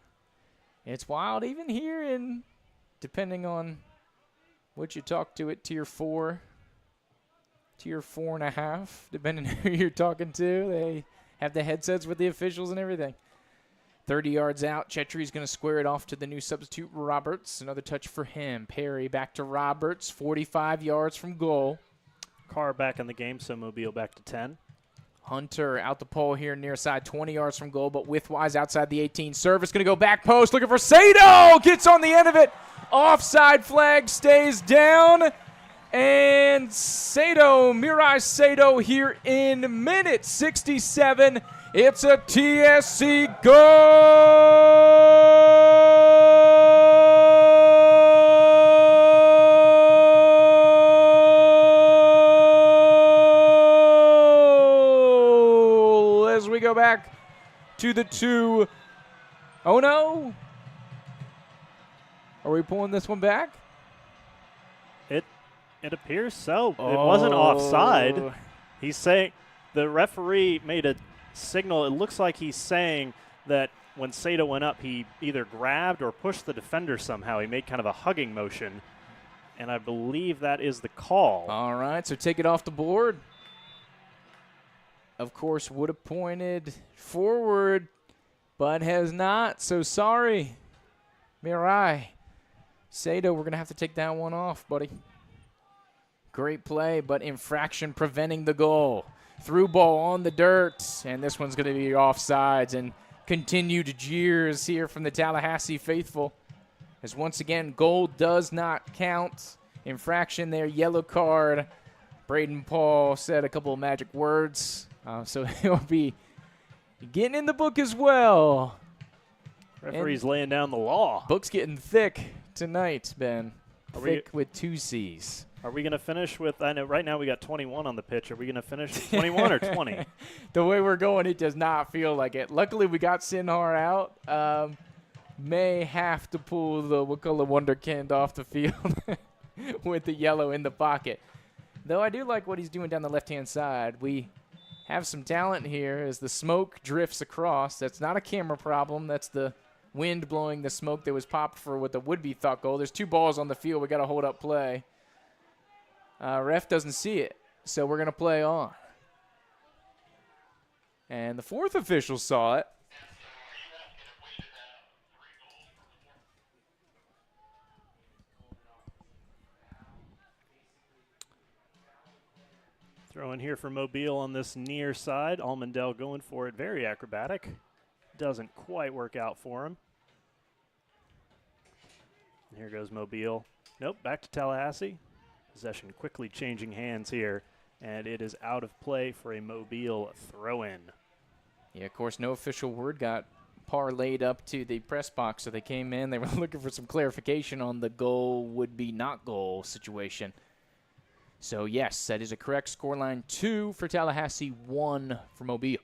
It's wild even here, and depending on what you talk to at Tier 4, Tier 4.5, depending on who you're talking to. They have the headsets with the officials and everything. 30 yards out, Chetry's going to square it off to the new substitute, Roberts. Another touch for him. Perry back to Roberts, 45 yards from goal. Carr back in the game, so Mobile back to 10. Hunter out the pole here near side, 20 yards from goal, but widthwise outside the 18. Service going to go back post, looking for Sato. Gets on the end of it. Offside flag stays down. And Mirai Sato here in minute 67 It's a TSC goal as we go back to the 2. Oh no! Are we pulling this one back? It appears so. It wasn't offside. He's saying the referee made a signal. It looks like he's saying that when Sato went up, he either grabbed or pushed the defender somehow. He made kind of a hugging motion, and I believe that is the call. All right, so take it off the board. Of course, would have pointed forward, but has not, so sorry. Mirai. Sato, we're going to have to take that one off, buddy. Great play, but infraction preventing the goal. Through ball on the dirt, and this one's going to be offsides, and continued jeers here from the Tallahassee faithful. As once again, goal does not count. Infraction there, yellow card. Braden Paul said a couple of magic words, so he'll be getting in the book as well. Referee's laying down the law. Book's getting thick tonight, Ben. Thick with 2 C's. Are we going to finish with, I know right now we got 21 on the pitch. Are we going to finish with 21 or 20? The way we're going, it does not feel like it. Luckily, we got Sinhar out. May have to pull the Wakulla Wonderkind off the field with the yellow in the pocket. Though I do like what he's doing down the left-hand side. We have some talent here as the smoke drifts across. That's not a camera problem. That's the wind blowing the smoke that was popped for what the would-be thought goal. There's 2 balls on the field. We got to hold up play. Ref doesn't see it, so we're going to play on. And the 4th official saw it. Throw in here for Mobile on this near side. Almondale going for it. Very acrobatic. Doesn't quite work out for him. And here goes Mobile. Nope, back to Tallahassee. Possession quickly changing hands here, and it is out of play for a Mobile throw-in. Yeah, of course, no official word got parlayed up to the press box, so they came in. They were looking for some clarification on the goal would be not goal situation. So, yes, that is a correct scoreline. 2 for Tallahassee, 1 for Mobile.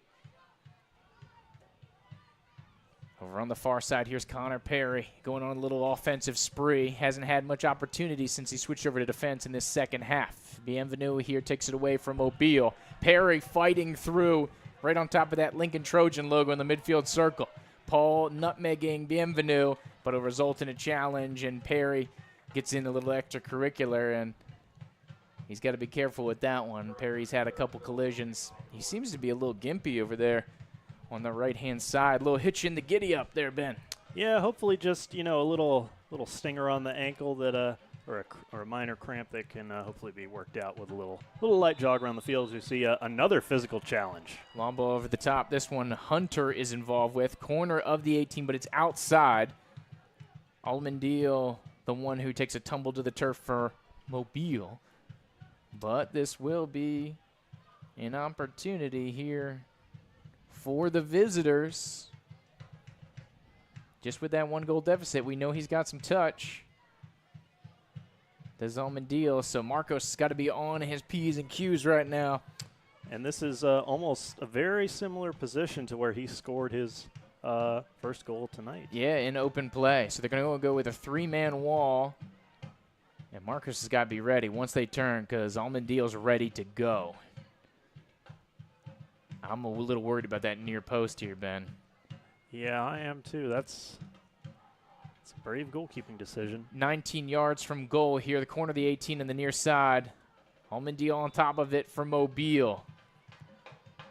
Over on the far side, here's Connor Perry going on a little offensive spree. Hasn't had much opportunity since he switched over to defense in this second half. Bienvenu here takes it away from Mobile. Perry fighting through right on top of that Lincoln Trojan logo in the midfield circle. Paul nutmegging Bienvenu, but it'll result in a challenge, and Perry gets in a little extracurricular, and he's got to be careful with that one. Perry's had a couple collisions. He seems to be a little gimpy over there on the right-hand side. A little hitch in the giddy-up there, Ben. Yeah, hopefully just, you know, a little stinger on the ankle that or a minor cramp that can hopefully be worked out with a little light jog around the field as we see another physical challenge. Long ball over the top. This one Hunter is involved with. Corner of the 18, but it's outside. Almondale, the one who takes a tumble to the turf for Mobile. But this will be an opportunity here for the visitors. Just with that 1-goal deficit, we know he's got some touch. There's Almondale, so Marcos has got to be on his P's and Q's right now. And this is almost a very similar position to where he scored his first goal tonight. Yeah, in open play. So they're going to go with a 3-man wall. And Marcus has got to be ready once they turn because Almondale's ready to go. I'm a little worried about that near post here, Ben. Yeah, I am too. That's a brave goalkeeping decision. 19 yards from goal here, the corner of the 18 and the near side. Almondale on top of it for Mobile.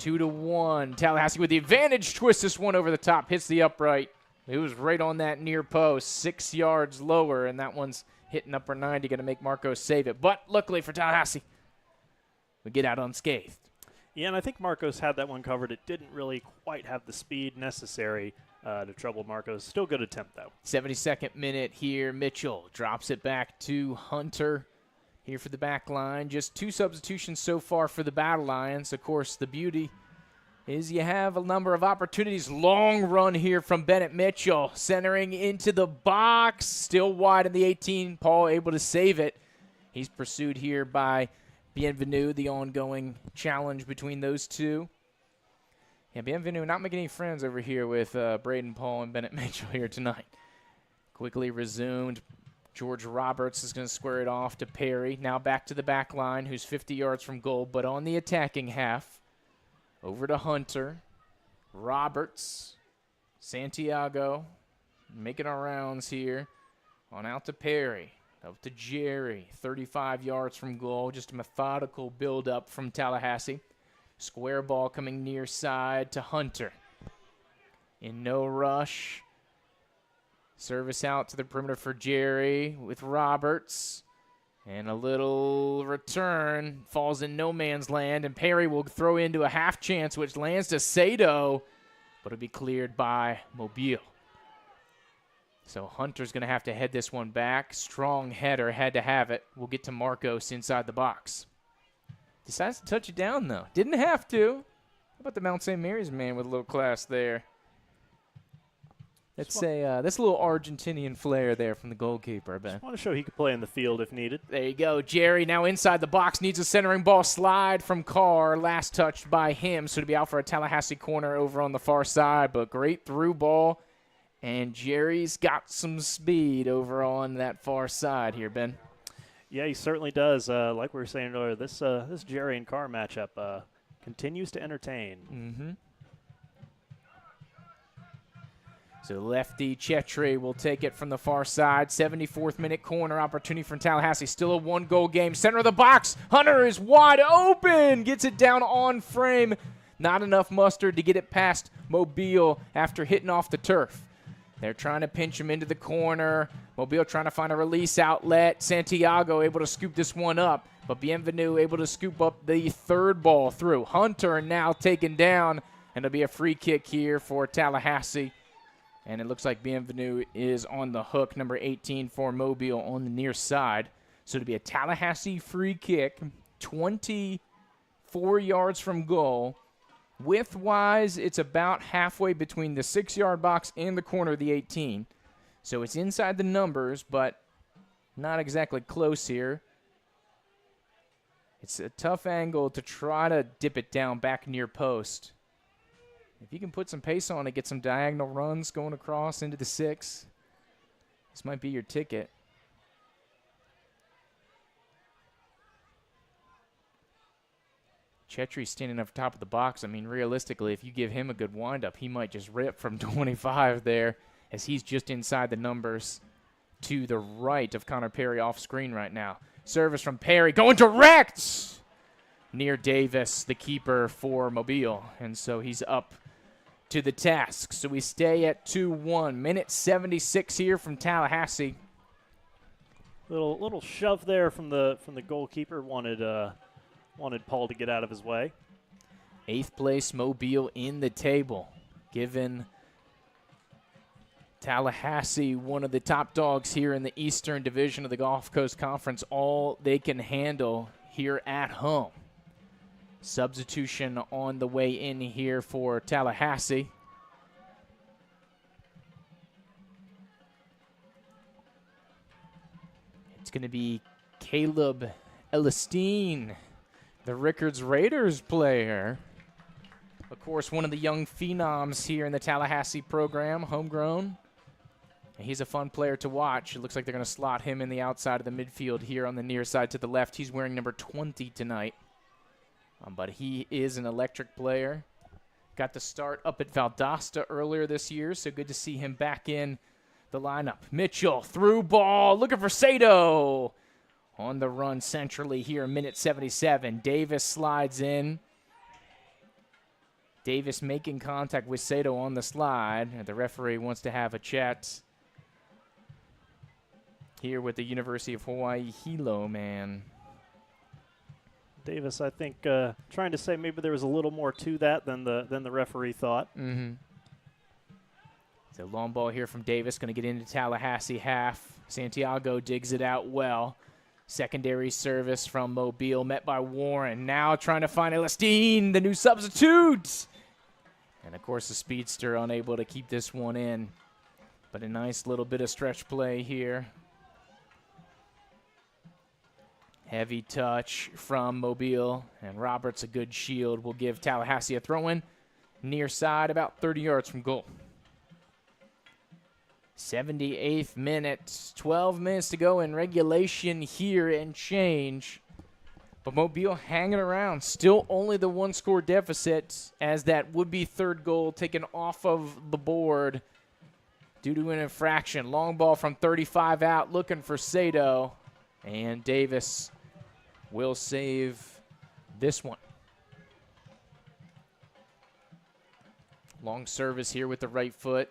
2-1. Tallahassee with the advantage. Twists this one over the top. Hits the upright. It was right on that near post. 6 yards lower, and that one's hitting upper 90. Going to make Marcos save it. But luckily for Tallahassee, we get out unscathed. Yeah, and I think Marcos had that one covered. It didn't really quite have the speed necessary to trouble Marcos. Still good attempt, though. 72nd minute here. Mitchell drops it back to Hunter here for the back line. Just 2 substitutions so far for the Battle Lions. Of course, the beauty is you have a number of opportunities. Long run here from Bennett Mitchell, centering into the box. Still wide in the 18. Paul able to save it. He's pursued here by Bienvenu, the ongoing challenge between those two. Yeah, Bienvenu not making any friends over here with Braden Paul and Bennett Mitchell here tonight. Quickly resumed. George Roberts is going to square it off to Perry. Now back to the back line, who's 50 yards from goal, but on the attacking half. Over to Hunter. Roberts. Santiago. Making our rounds here. On out to Perry. Up to Jerry. 35 yards from goal. Just a methodical build-up from Tallahassee. Square ball coming near side to Hunter. In no rush. Service out to the perimeter for Jerry with Roberts. And a little return. Falls in no man's land. And Perry will throw into a half chance, which lands to Sato. But it'll be cleared by Mobile. So Hunter's going to have to head this one back. Strong header. Had to have it. We'll get to Marcos inside the box. Decides to touch it down, though. Didn't have to. How about the Mount St. Mary's man with a little class there? That's a little Argentinian flair there from the goalkeeper, Ben. I want to show he could play in the field if needed. There you go. Jerry now inside the box. Needs a centering ball slide from Carr. Last touched by him. So to be out for a Tallahassee corner over on the far side. But great through ball. And Jerry's got some speed over on that far side here, Ben. Yeah, he certainly does. Like we were saying earlier, this Jerry and Carr matchup continues to entertain. Mm-hmm. So lefty Chetri will take it from the far side. 74th minute corner opportunity from Tallahassee. Still a one-goal game. Center of the box. Hunter is wide open. Gets it down on frame. Not enough mustard to get it past Mobile after hitting off the turf. They're trying to pinch him into the corner. Mobile trying to find a release outlet. Santiago able to scoop this one up. But Bienvenu able to scoop up the third ball through. Hunter now taken down. And it'll be a free kick here for Tallahassee. And it looks like Bienvenu is on the hook, number 18 for Mobile on the near side. So it'll be a Tallahassee free kick, 24 yards from goal. Width-wise, it's about halfway between the 6-yard box and the corner of the 18. So it's inside the numbers, but not exactly close here. It's a tough angle to try to dip it down back near post. If you can put some pace on it, get some diagonal runs going across into the 6, this might be your ticket. Chetri standing up top of the box. I mean, realistically, if you give him a good windup, he might just rip from 25 there as he's just inside the numbers to the right of Connor Perry off screen right now. Service from Perry going direct near Davis, the keeper for Mobile. And so he's up to the task. So we stay at 2-1. Minute 76 here from Tallahassee. Little shove there from the goalkeeper. Wanted Paul to get out of his way. 8th place Mobile in the table, given Tallahassee one of the top dogs here in the Eastern Division of the Gulf Coast Conference, all they can handle here at home. Substitution on the way in here for Tallahassee. It's going to be Caleb Elistine, the Rickards Raiders player. Of course, one of the young phenoms here in the Tallahassee program, homegrown. And he's a fun player to watch. It looks like they're going to slot him in the outside of the midfield here on the near side to the left. He's wearing number 20 tonight. But he is an electric player. Got the start up at Valdosta earlier this year, so good to see him back in the lineup. Mitchell, through ball, looking for Sato. On the run centrally here, minute 77. Davis slides in. Davis making contact with Sato on the slide. The referee wants to have a chat here with the University of Hawaii Hilo man. Davis, I think, trying to say maybe there was a little more to that than the referee thought. Mm-hmm. So long ball here from Davis, going to get into Tallahassee half. Santiago digs it out well. Secondary service from Mobile, met by Warren. Now trying to find Elistine, the new substitute. And, of course, the speedster unable to keep this one in. But a nice little bit of stretch play here. Heavy touch from Mobile, and Roberts a good shield will give Tallahassee a throw-in. Near side, about 30 yards from goal. 78th minute, 12 minutes to go in regulation here and change. But Mobile hanging around, still only the one-score deficit as that would-be third goal taken off of the board due to an infraction. Long ball from 35 out, looking for Sato, and Davis will save this one. Long service here with the right foot.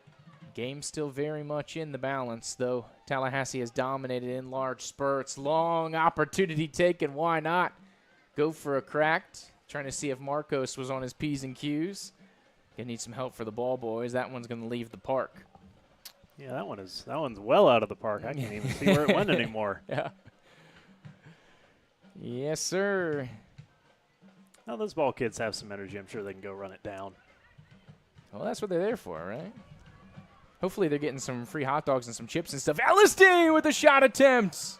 Game still very much in the balance, though Tallahassee has dominated in large spurts. Long opportunity taken. Why not go for a cracked? Trying to see if Marcos was on his P's and Q's. Gonna need some help for the ball boys. That one's gonna leave the park. Yeah, that one's well out of the park. I can't even see where it went anymore. Yeah. Yes, sir. Now those ball kids have some energy. I'm sure they can go run it down. Well, that's what they're there for, right? Hopefully they're getting some free hot dogs and some chips and stuff. Elliston with a shot attempt.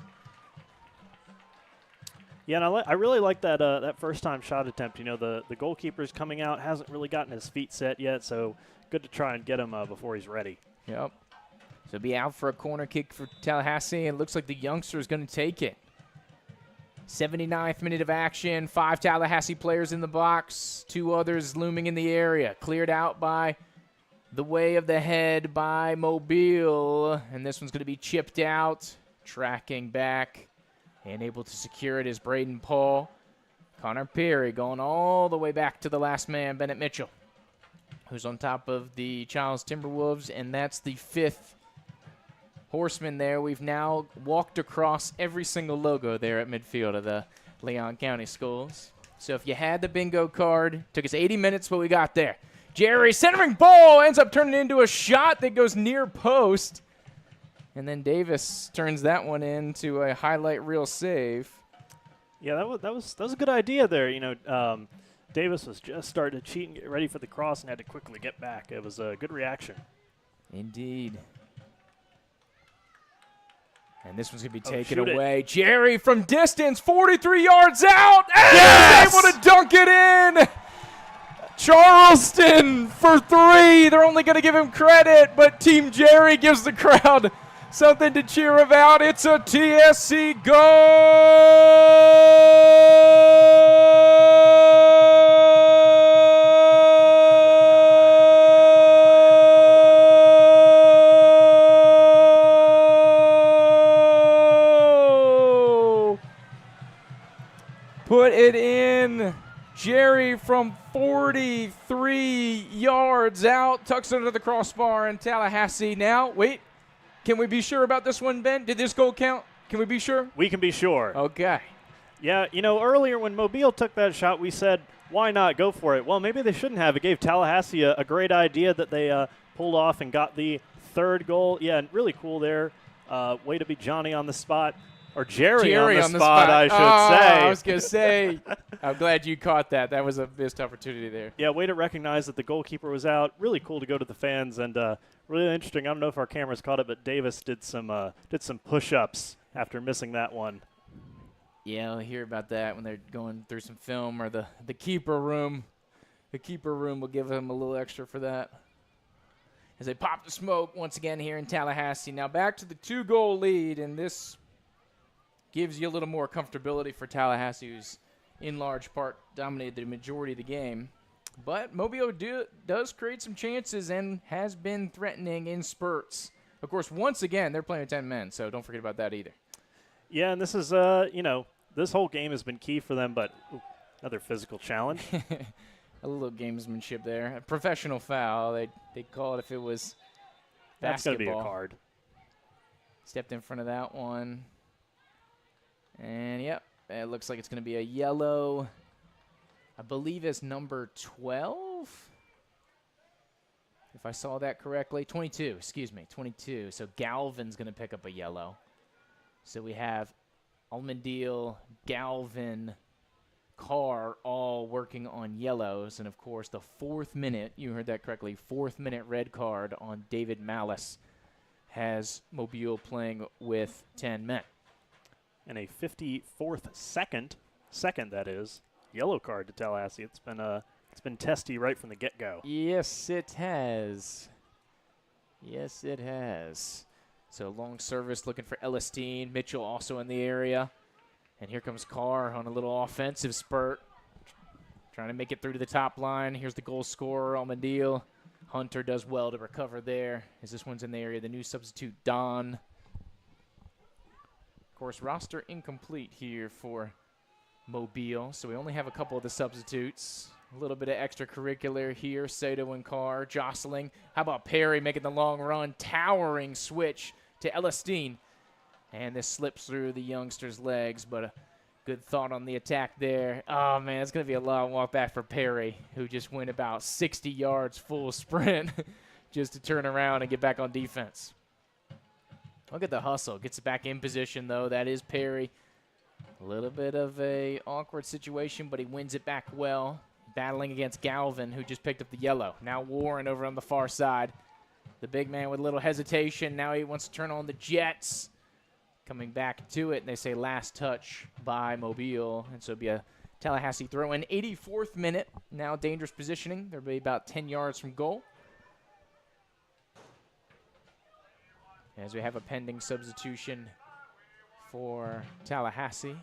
Yeah, and I really like that that first-time shot attempt. You know, the goalkeeper's coming out, hasn't really gotten his feet set yet, so good to try and get him before he's ready. Yep. So be out for a corner kick for Tallahassee, and it looks like the youngster is going to take it. 79th minute of action, 5 Tallahassee players in the box, 2 others looming in the area. Cleared out by the way of the head by Mobile, and this one's going to be chipped out. Tracking back and able to secure it is Braden Paul. Connor Perry going all the way back to the last man, Bennett Mitchell, who's on top of the Charles Timberwolves, and that's the 5th horseman there. We've now walked across every single logo there at midfield of the Leon County Schools. So if you had the bingo card, took us 80 minutes, what we got there. Jerry centering ball ends up turning into a shot that goes near post. And then Davis turns that one into a highlight reel save. Yeah, that was a good idea there. You know, Davis was just starting to cheat and get ready for the cross and had to quickly get back. It was a good reaction. Indeed. And this one's going to be taken shoot away. Jerry from distance, 43 yards out, and able to dunk it in. Charleston for 3. They're only going to give him credit, but Team Jerry gives the crowd something to cheer about. It's a TSC goal! Put it in. Jerry from 43 yards out, tucks under the crossbar, and Tallahassee now, wait, can we be sure about this one, Ben? Did this goal count? Can we be sure? We can be sure. Okay. Yeah, you know, earlier when Mobile took that shot, we said, why not go for it? Well, maybe they shouldn't have. It gave Tallahassee a great idea that they pulled off and got the 3rd goal. Yeah, and really cool there. Way to be Johnny on the spot. Or Jerry on the spot, I should say. I was going to say, I'm glad you caught that. That was a missed opportunity there. Yeah, way to recognize that the goalkeeper was out. Really cool to go to the fans, and really interesting. I don't know if our cameras caught it, but Davis did some push-ups after missing that one. Yeah, I'll hear about that when they're going through some film or the keeper room. The keeper room will give them a little extra for that. As they pop the smoke once again here in Tallahassee. Now back to the 2-goal lead, and this gives you a little more comfortability for Tallahassee, who's in large part dominated the majority of the game. But Mobile does create some chances and has been threatening in spurts. Of course, once again, they're playing with 10 men, so don't forget about that either. Yeah, and this is, you know, this whole game has been key for them, but another physical challenge. A little gamesmanship there. A professional foul. They'd call it if it was That's basketball. going to be a card. Stepped in front of that one. And, yep, it looks like it's going to be a yellow. I believe it's number 12, if I saw that correctly. 22, excuse me, 22. So Galvin's going to pick up a yellow. So we have Almondale, Galvin, Carr all working on yellows. And, of course, the 4th minute, you heard that correctly, 4th minute red card on David Malice has Mobile playing with 10 men. And a 54th second that is, yellow card to Tallahassee. It's been testy right from the get-go. Yes, it has. Yes, it has. So long service looking for Elistine. Mitchell also in the area. And here comes Carr on a little offensive spurt. Trying to make it through to the top line. Here's the goal scorer, Almondale. Hunter does well to recover there as this one's in the area. The new substitute, Don. Of course, roster incomplete here for Mobile. So we only have a couple of the substitutes. A little bit of extracurricular here. Sato and Carr jostling. How about Perry making the long run? Towering switch to Elistine. And this slips through the youngster's legs, but a good thought on the attack there. Oh, man, it's going to be a long walk back for Perry, who just went about 60 yards full sprint just to turn around and get back on defense. Look at the hustle. Gets it back in position, though. That is Perry. A little bit of a awkward situation, but he wins it back well. Battling against Galvin, who just picked up the yellow. Now Warren over on the far side. The big man with a little hesitation. Now he wants to turn on the Jets. Coming back to it, and they say last touch by Mobile. And so it'll be a Tallahassee throw in. 84th minute. Now dangerous positioning. They'll be about 10 yards from goal. As we have a pending substitution for Tallahassee.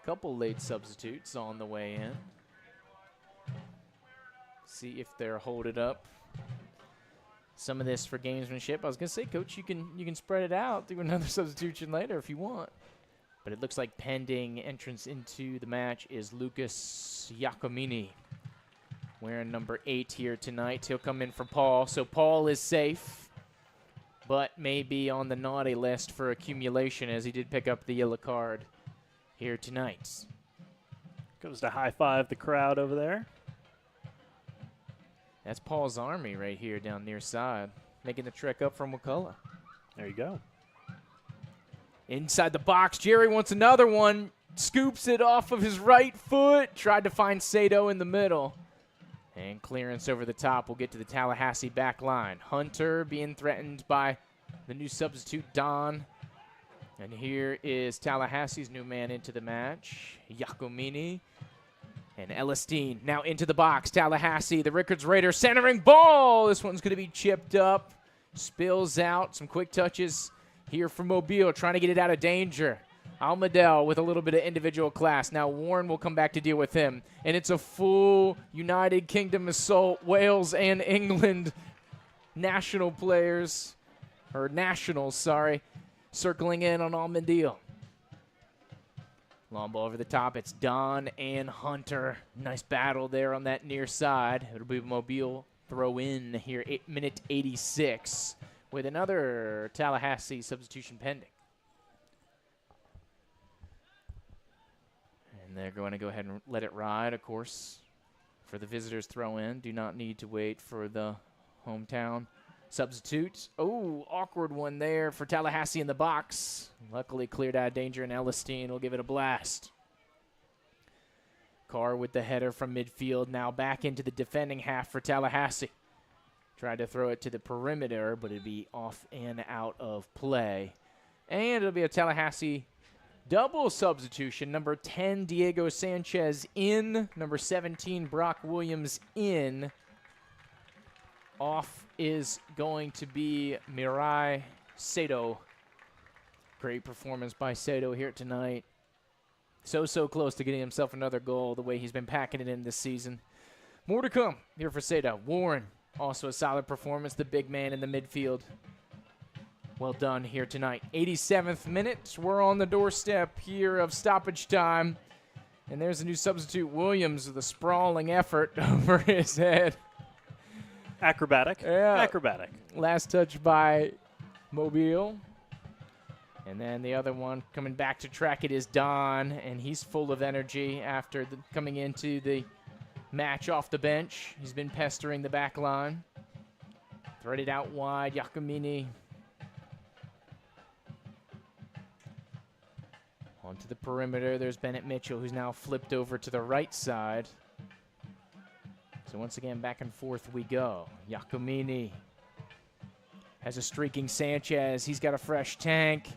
Couple late substitutes on the way in. See if they're holding up. Some of this for gamesmanship. I was gonna say, Coach, you can spread it out, do another substitution later if you want. But it looks like pending entrance into the match is Lucas Giacomini, wearing number 8 here tonight. He'll come in for Paul. So Paul is safe, but may be on the naughty list for accumulation as he did pick up the yellow card here tonight. Goes to high-five the crowd over there. That's Paul's Army right here down near side, making the trek up from Wakulla. There you go. Inside the box, Jerry wants another one. Scoops it off of his right foot. Tried to find Sato in the middle. And clearance over the top will get to the Tallahassee back line. Hunter being threatened by the new substitute, Don. And here is Tallahassee's new man into the match, Giacomini. And Elistine now into the box. Tallahassee, the Rickards Raiders centering ball. This one's going to be chipped up. Spills out. Some quick touches here from Mobile, trying to get it out of danger. Almadel with a little bit of individual class. Now Warren will come back to deal with him. And it's a full United Kingdom assault. Wales and England nationals, circling in on Almondale. Long ball over the top. It's Don and Hunter. Nice battle there on that near side. It'll be Mobile throw in here, minute 86, with another Tallahassee substitution pending. And they're going to go ahead and let it ride, of course, for the visitors throw in. Do not need to wait for the hometown substitute. Oh, awkward one there for Tallahassee in the box. Luckily cleared out of danger, and Elistine will give it a blast. Carr with the header from midfield. Now back into the defending half for Tallahassee. Tried to throw it to the perimeter, but it'd be off and out of play. And it'll be a Tallahassee double substitution. Number 10, Diego Sanchez in. Number 17, Brock Williams in. Off is going to be Mirai Sato. Great performance by Sato here tonight. So close to getting himself another goal the way he's been packing it in this season. More to come here for Sato. Warren, also a solid performance, the big man in the midfield. Well done here tonight. 87th minute. We're on the doorstep here of stoppage time. And there's a new substitute, Williams, with a sprawling effort over his head. Acrobatic. Yeah. Acrobatic. Last touch by Mobile. And then the other one coming back to track it is Don, and he's full of energy after coming into the match off the bench. He's been pestering the back line. Threaded out wide, Giacomini. Onto the perimeter, there's Bennett Mitchell, who's now flipped over to the right side. So once again, back and forth we go. Giacomini has a streaking Sanchez. He's got a fresh tank.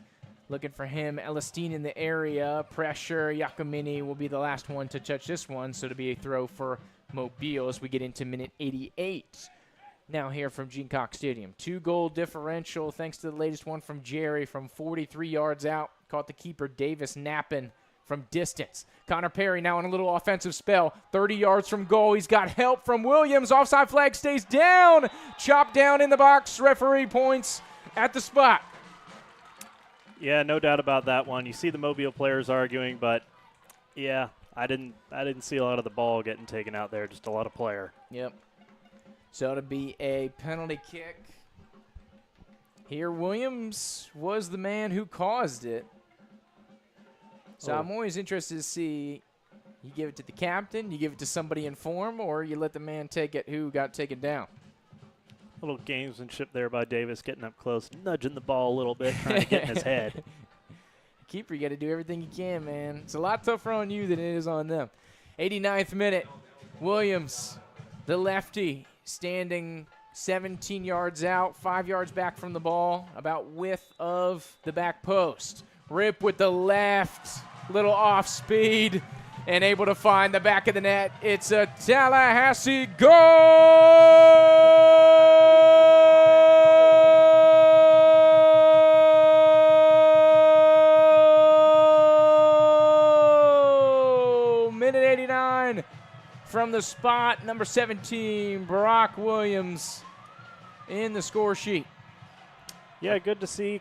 Looking for him. Elistine in the area. Pressure. Giacomini will be the last one to touch this one, so to be a throw for Mobile as we get into minute 88. Now here from Gene Cox Stadium. 2-goal differential thanks to the latest one from Jerry from 43 yards out. Caught the keeper Davis napping from distance. Connor Perry now on a little offensive spell. 30 yards from goal. He's got help from Williams. Offside flag stays down. Chopped down in the box. Referee points at the spot. Yeah, no doubt about that one. You see the Mobile players arguing, but yeah, I didn't see a lot of the ball getting taken out there. Just a lot of player. Yep. So to be a penalty kick. Here, Williams was the man who caused it. So I'm always interested to see, you give it to the captain, you give it to somebody in form, or you let the man take it who got taken down. A little gamesmanship there by Davis, getting up close, nudging the ball a little bit, trying to get in his head. Keeper, you got to do everything you can, man. It's a lot tougher on you than it is on them. 89th minute, Williams, the lefty, standing 17 yards out, 5 yards back from the ball, about width of the back post. Rip with the left, little off speed, and able to find the back of the net. It's a Tallahassee goal! Minute 89 from the spot, number 17, Brock Williams in the score sheet. Yeah, good to see.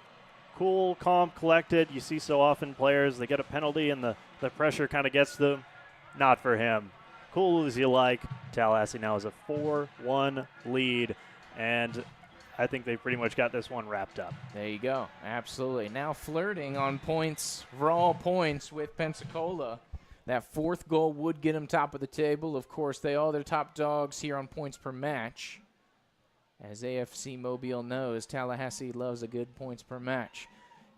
Cool, calm, collected. You see so often players, they get a penalty and the pressure kind of gets them. Not for him. Cool as you like. Tallahassee now has a 4-1 lead, and I think they pretty much got this one wrapped up. There you go. Absolutely. Now flirting on points, raw points with Pensacola. That fourth goal would get them top of the table. Of course, they are their top dogs here on points per match. As AFC Mobile knows, Tallahassee loves a good points per match.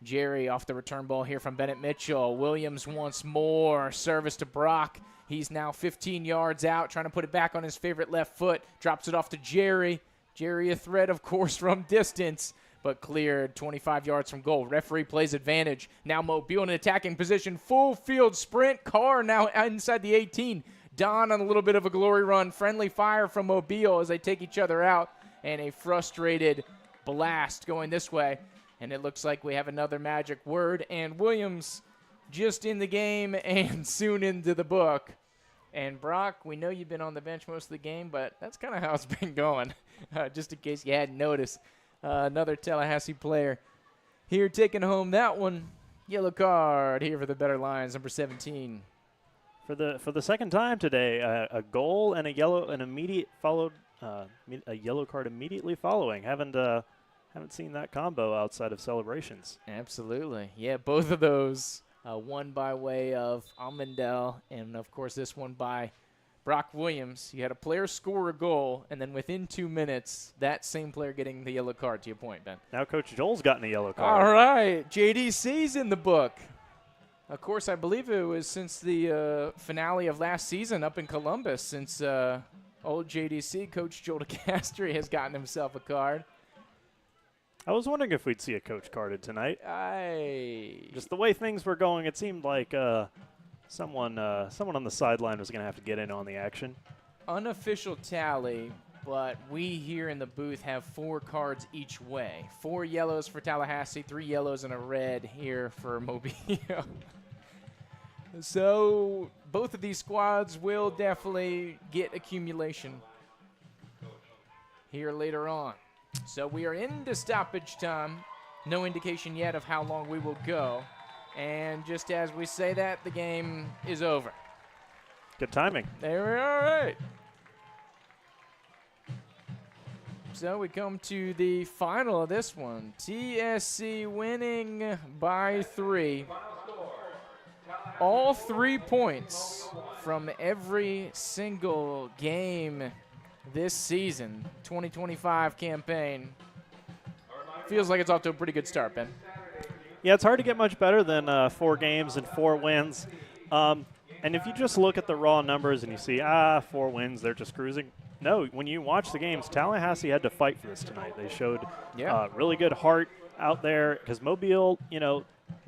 Jerry off the return ball here from Bennett Mitchell. Williams once more. Service to Brock. He's now 15 yards out, trying to put it back on his favorite left foot. Drops it off to Jerry. Jerry a threat, of course, from distance, but cleared 25 yards from goal. Referee plays advantage. Now Mobile in attacking position. Full field sprint. Carr now inside the 18. Don on a little bit of a glory run. Friendly fire from Mobile as they take each other out. And a frustrated blast going this way. And it looks like we have another magic word. And Williams just in the game and soon into the book. And Brock, we know you've been on the bench most of the game, but that's kind of how it's been going. Just in case you hadn't noticed. Another Tallahassee player here taking home that one. Yellow card here for the Better Lions, number 17. For the second time today, a goal and a yellow card immediately following. Haven't seen that combo outside of celebrations. Absolutely. Yeah, both of those, one by way of Almondel, and of course this one by Brock Williams. You had a player score a goal, and then within 2 minutes, that same player getting the yellow card, to your point, Ben. Now Coach Joel's gotten a yellow card. All right, JDC's in the book. Of course, I believe it was since the finale of last season up in Columbus, since old JDC, Coach Joel DeCastri, has gotten himself a card. I was wondering if we'd see a coach carded tonight. Just the way things were going, it seemed like someone on the sideline was going to have to get in on the action. Unofficial tally, but we here in the booth have 4 cards each way. 4 yellows for Tallahassee, 3 yellows and a red here for Mobile. So both of these squads will definitely get accumulation here later on. So we are into stoppage time. No indication yet of how long we will go. And just as we say that, the game is over. Good timing. There we are. All right. So we come to the final of this one. TSC winning by 3. All 3 points from every single game this season, 2025 campaign. Feels like it's off to a pretty good start, Ben. Yeah, it's hard to get much better than 4 games and 4 wins. And if you just look at the raw numbers and you see, 4 wins, they're just cruising. No, when you watch the games, Tallahassee had to fight for this tonight. They showed really good heart out there because Mobile,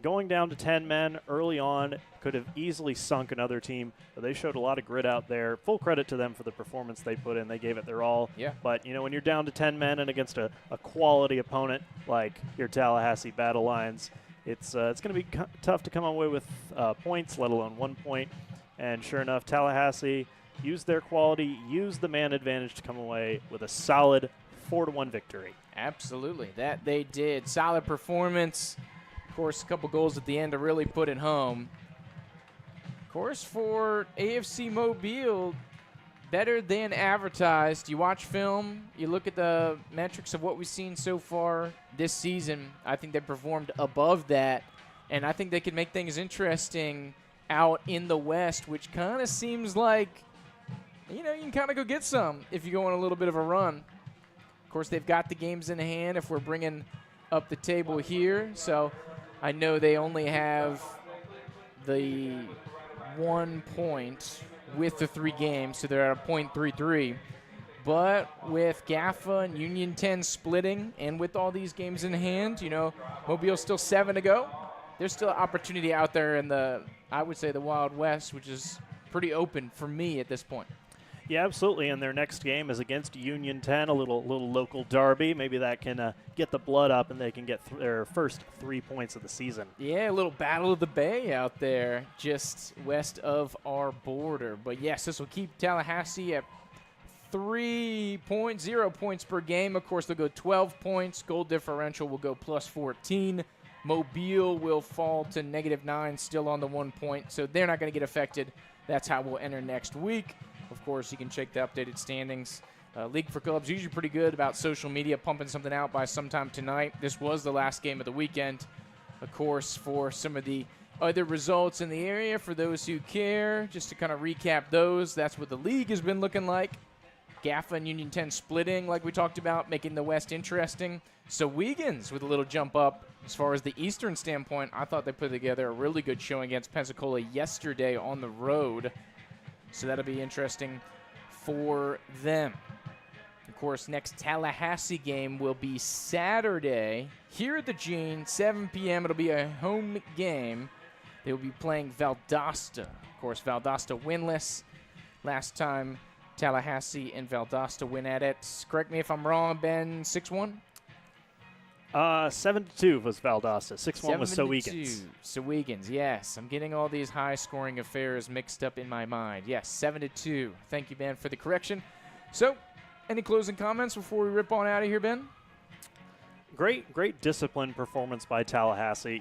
going down to 10 men early on could have easily sunk another team, but they showed a lot of grit out there. Full credit to them for the performance they put in. They gave it their all. Yeah. But, when you're down to 10 men and against a quality opponent like your Tallahassee Battle Lions, it's going to be tough to come away with points, let alone 1 point. And sure enough, Tallahassee used their quality, used the man advantage to come away with a solid 4-1 victory. Absolutely. That they did. Solid performance. Of course, a couple goals at the end to really put it home. Of course, for AFC Mobile, better than advertised. You watch film, you look at the metrics of what we've seen so far this season. I think they performed above that, and I think they could make things interesting out in the West, which kind of seems like, you can kind of go get some if you go on a little bit of a run. Of course, they've got the games in hand if we're bringing up the table here. So I know they only have the 1 point with the 3 games, so they're at a .33. But with GAFA and Union 10 splitting and with all these games in hand, Mobile's still 7 to go. There's still opportunity out there in I would say the Wild West, which is pretty open for me at this point. Yeah, absolutely. And their next game is against Union 10, a little local derby. Maybe that can get the blood up and they can get their first 3 points of the season. Yeah, a little Battle of the Bay out there just west of our border. But yes, this will keep Tallahassee at 3.0 points per game. Of course, they'll go 12 points. Goal differential will go plus 14. Mobile will fall to -9, still on the 1 point, so they're not going to get affected. That's how we'll enter next week. Of course, you can check the updated standings. League for Clubs usually pretty good about social media, pumping something out by sometime tonight. This was the last game of the weekend. Of course, for some of the other results in the area, for those who care, just to kind of recap those, that's what the league has been looking like. GAFA and Union 10 splitting, like we talked about, making the West interesting. Wiegans with a little jump up. As far as the Eastern standpoint, I thought they put together a really good showing against Pensacola yesterday on the road. So that'll be interesting for them. Of course, next Tallahassee game will be Saturday here at the Gene, 7 p.m. It'll be a home game. They will be playing Valdosta. Of course, Valdosta winless. Last time Tallahassee and Valdosta win at it. Correct me if I'm wrong, Ben, 6-1? 7-2 was Valdosta. 6-1 was Sowegan's. Sowegan's, yes. I'm getting all these high-scoring affairs mixed up in my mind. Yes, 7-2. Thank you, Ben, for the correction. So, any closing comments before we rip on out of here, Ben? Great disciplined performance by Tallahassee.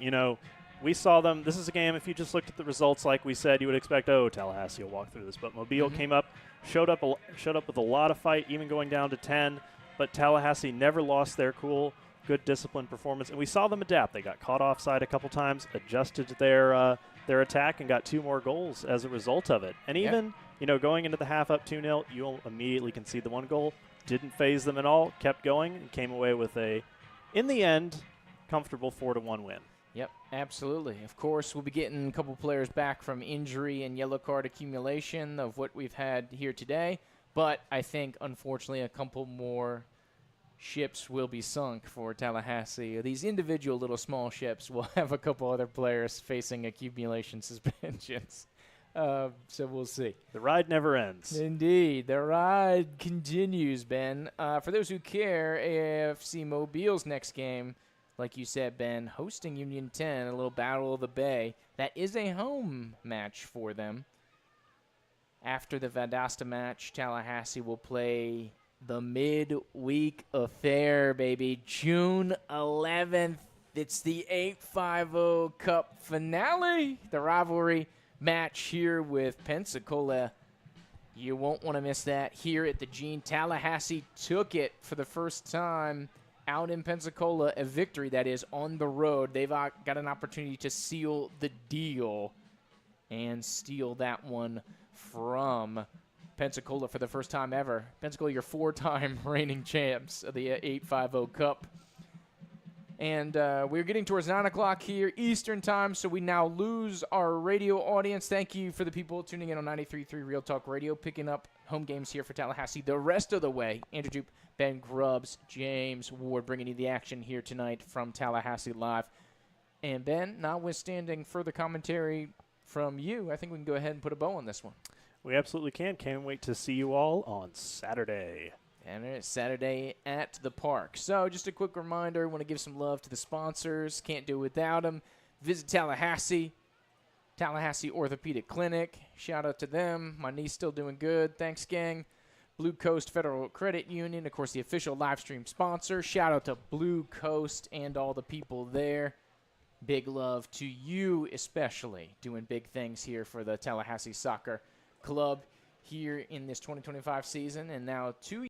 We saw them. This is a game, if you just looked at the results like we said, you would expect, Tallahassee will walk through this. But Mobile came up, showed up with a lot of fight, even going down to 10. But Tallahassee never lost their cool. Good disciplined performance, and we saw them adapt. They got caught offside a couple times, adjusted their attack, and got 2 more goals as a result of it. And even, going into the half up 2-0, you'll immediately concede the 1 goal. Didn't phase them at all, kept going, and came away with a, in the end, comfortable 4-1 win. Yep, absolutely. Of course, we'll be getting a couple players back from injury and yellow card accumulation of what we've had here today. But I think, unfortunately, a couple more ships will be sunk for Tallahassee. These individual little small ships will have a couple other players facing accumulation suspensions. So we'll see. The ride never ends. Indeed. The ride continues, Ben. For those who care, AFC Mobile's next game, like you said, Ben, hosting Union 10, a little Battle of the Bay. That is a home match for them. After the Valdosta match, Tallahassee will play the midweek affair, baby. June 11th. It's the 850 Cup finale. The rivalry match here with Pensacola. You won't want to miss that here at the Gene. Tallahassee took it for the first time out in Pensacola. A victory, that is, on the road. They've got an opportunity to seal the deal and steal that one from Pensacola for the first time ever. Pensacola, your 4-time reigning champs of the 850 Cup. And we're getting towards 9 o'clock here Eastern time, so we now lose our radio audience. Thank you for the people tuning in on 93.3 Real Talk Radio, picking up home games here for Tallahassee the rest of the way. Andrew Jupe, Ben Grubbs, James Ward bringing you the action here tonight from Tallahassee Live. And Ben, notwithstanding further commentary from you, I think we can go ahead and put a bow on this one. We absolutely can. Can't wait to see you all on Saturday. And it's Saturday at the park. So just a quick reminder, want to give some love to the sponsors. Can't do it without them. Visit Tallahassee Orthopedic Clinic. Shout out to them. My knee's still doing good. Thanks, gang. Blue Coast Federal Credit Union, of course, the official live stream sponsor. Shout out to Blue Coast and all the people there. Big love to you especially, doing big things here for the Tallahassee Soccer Club here in this 2025 season. And now 2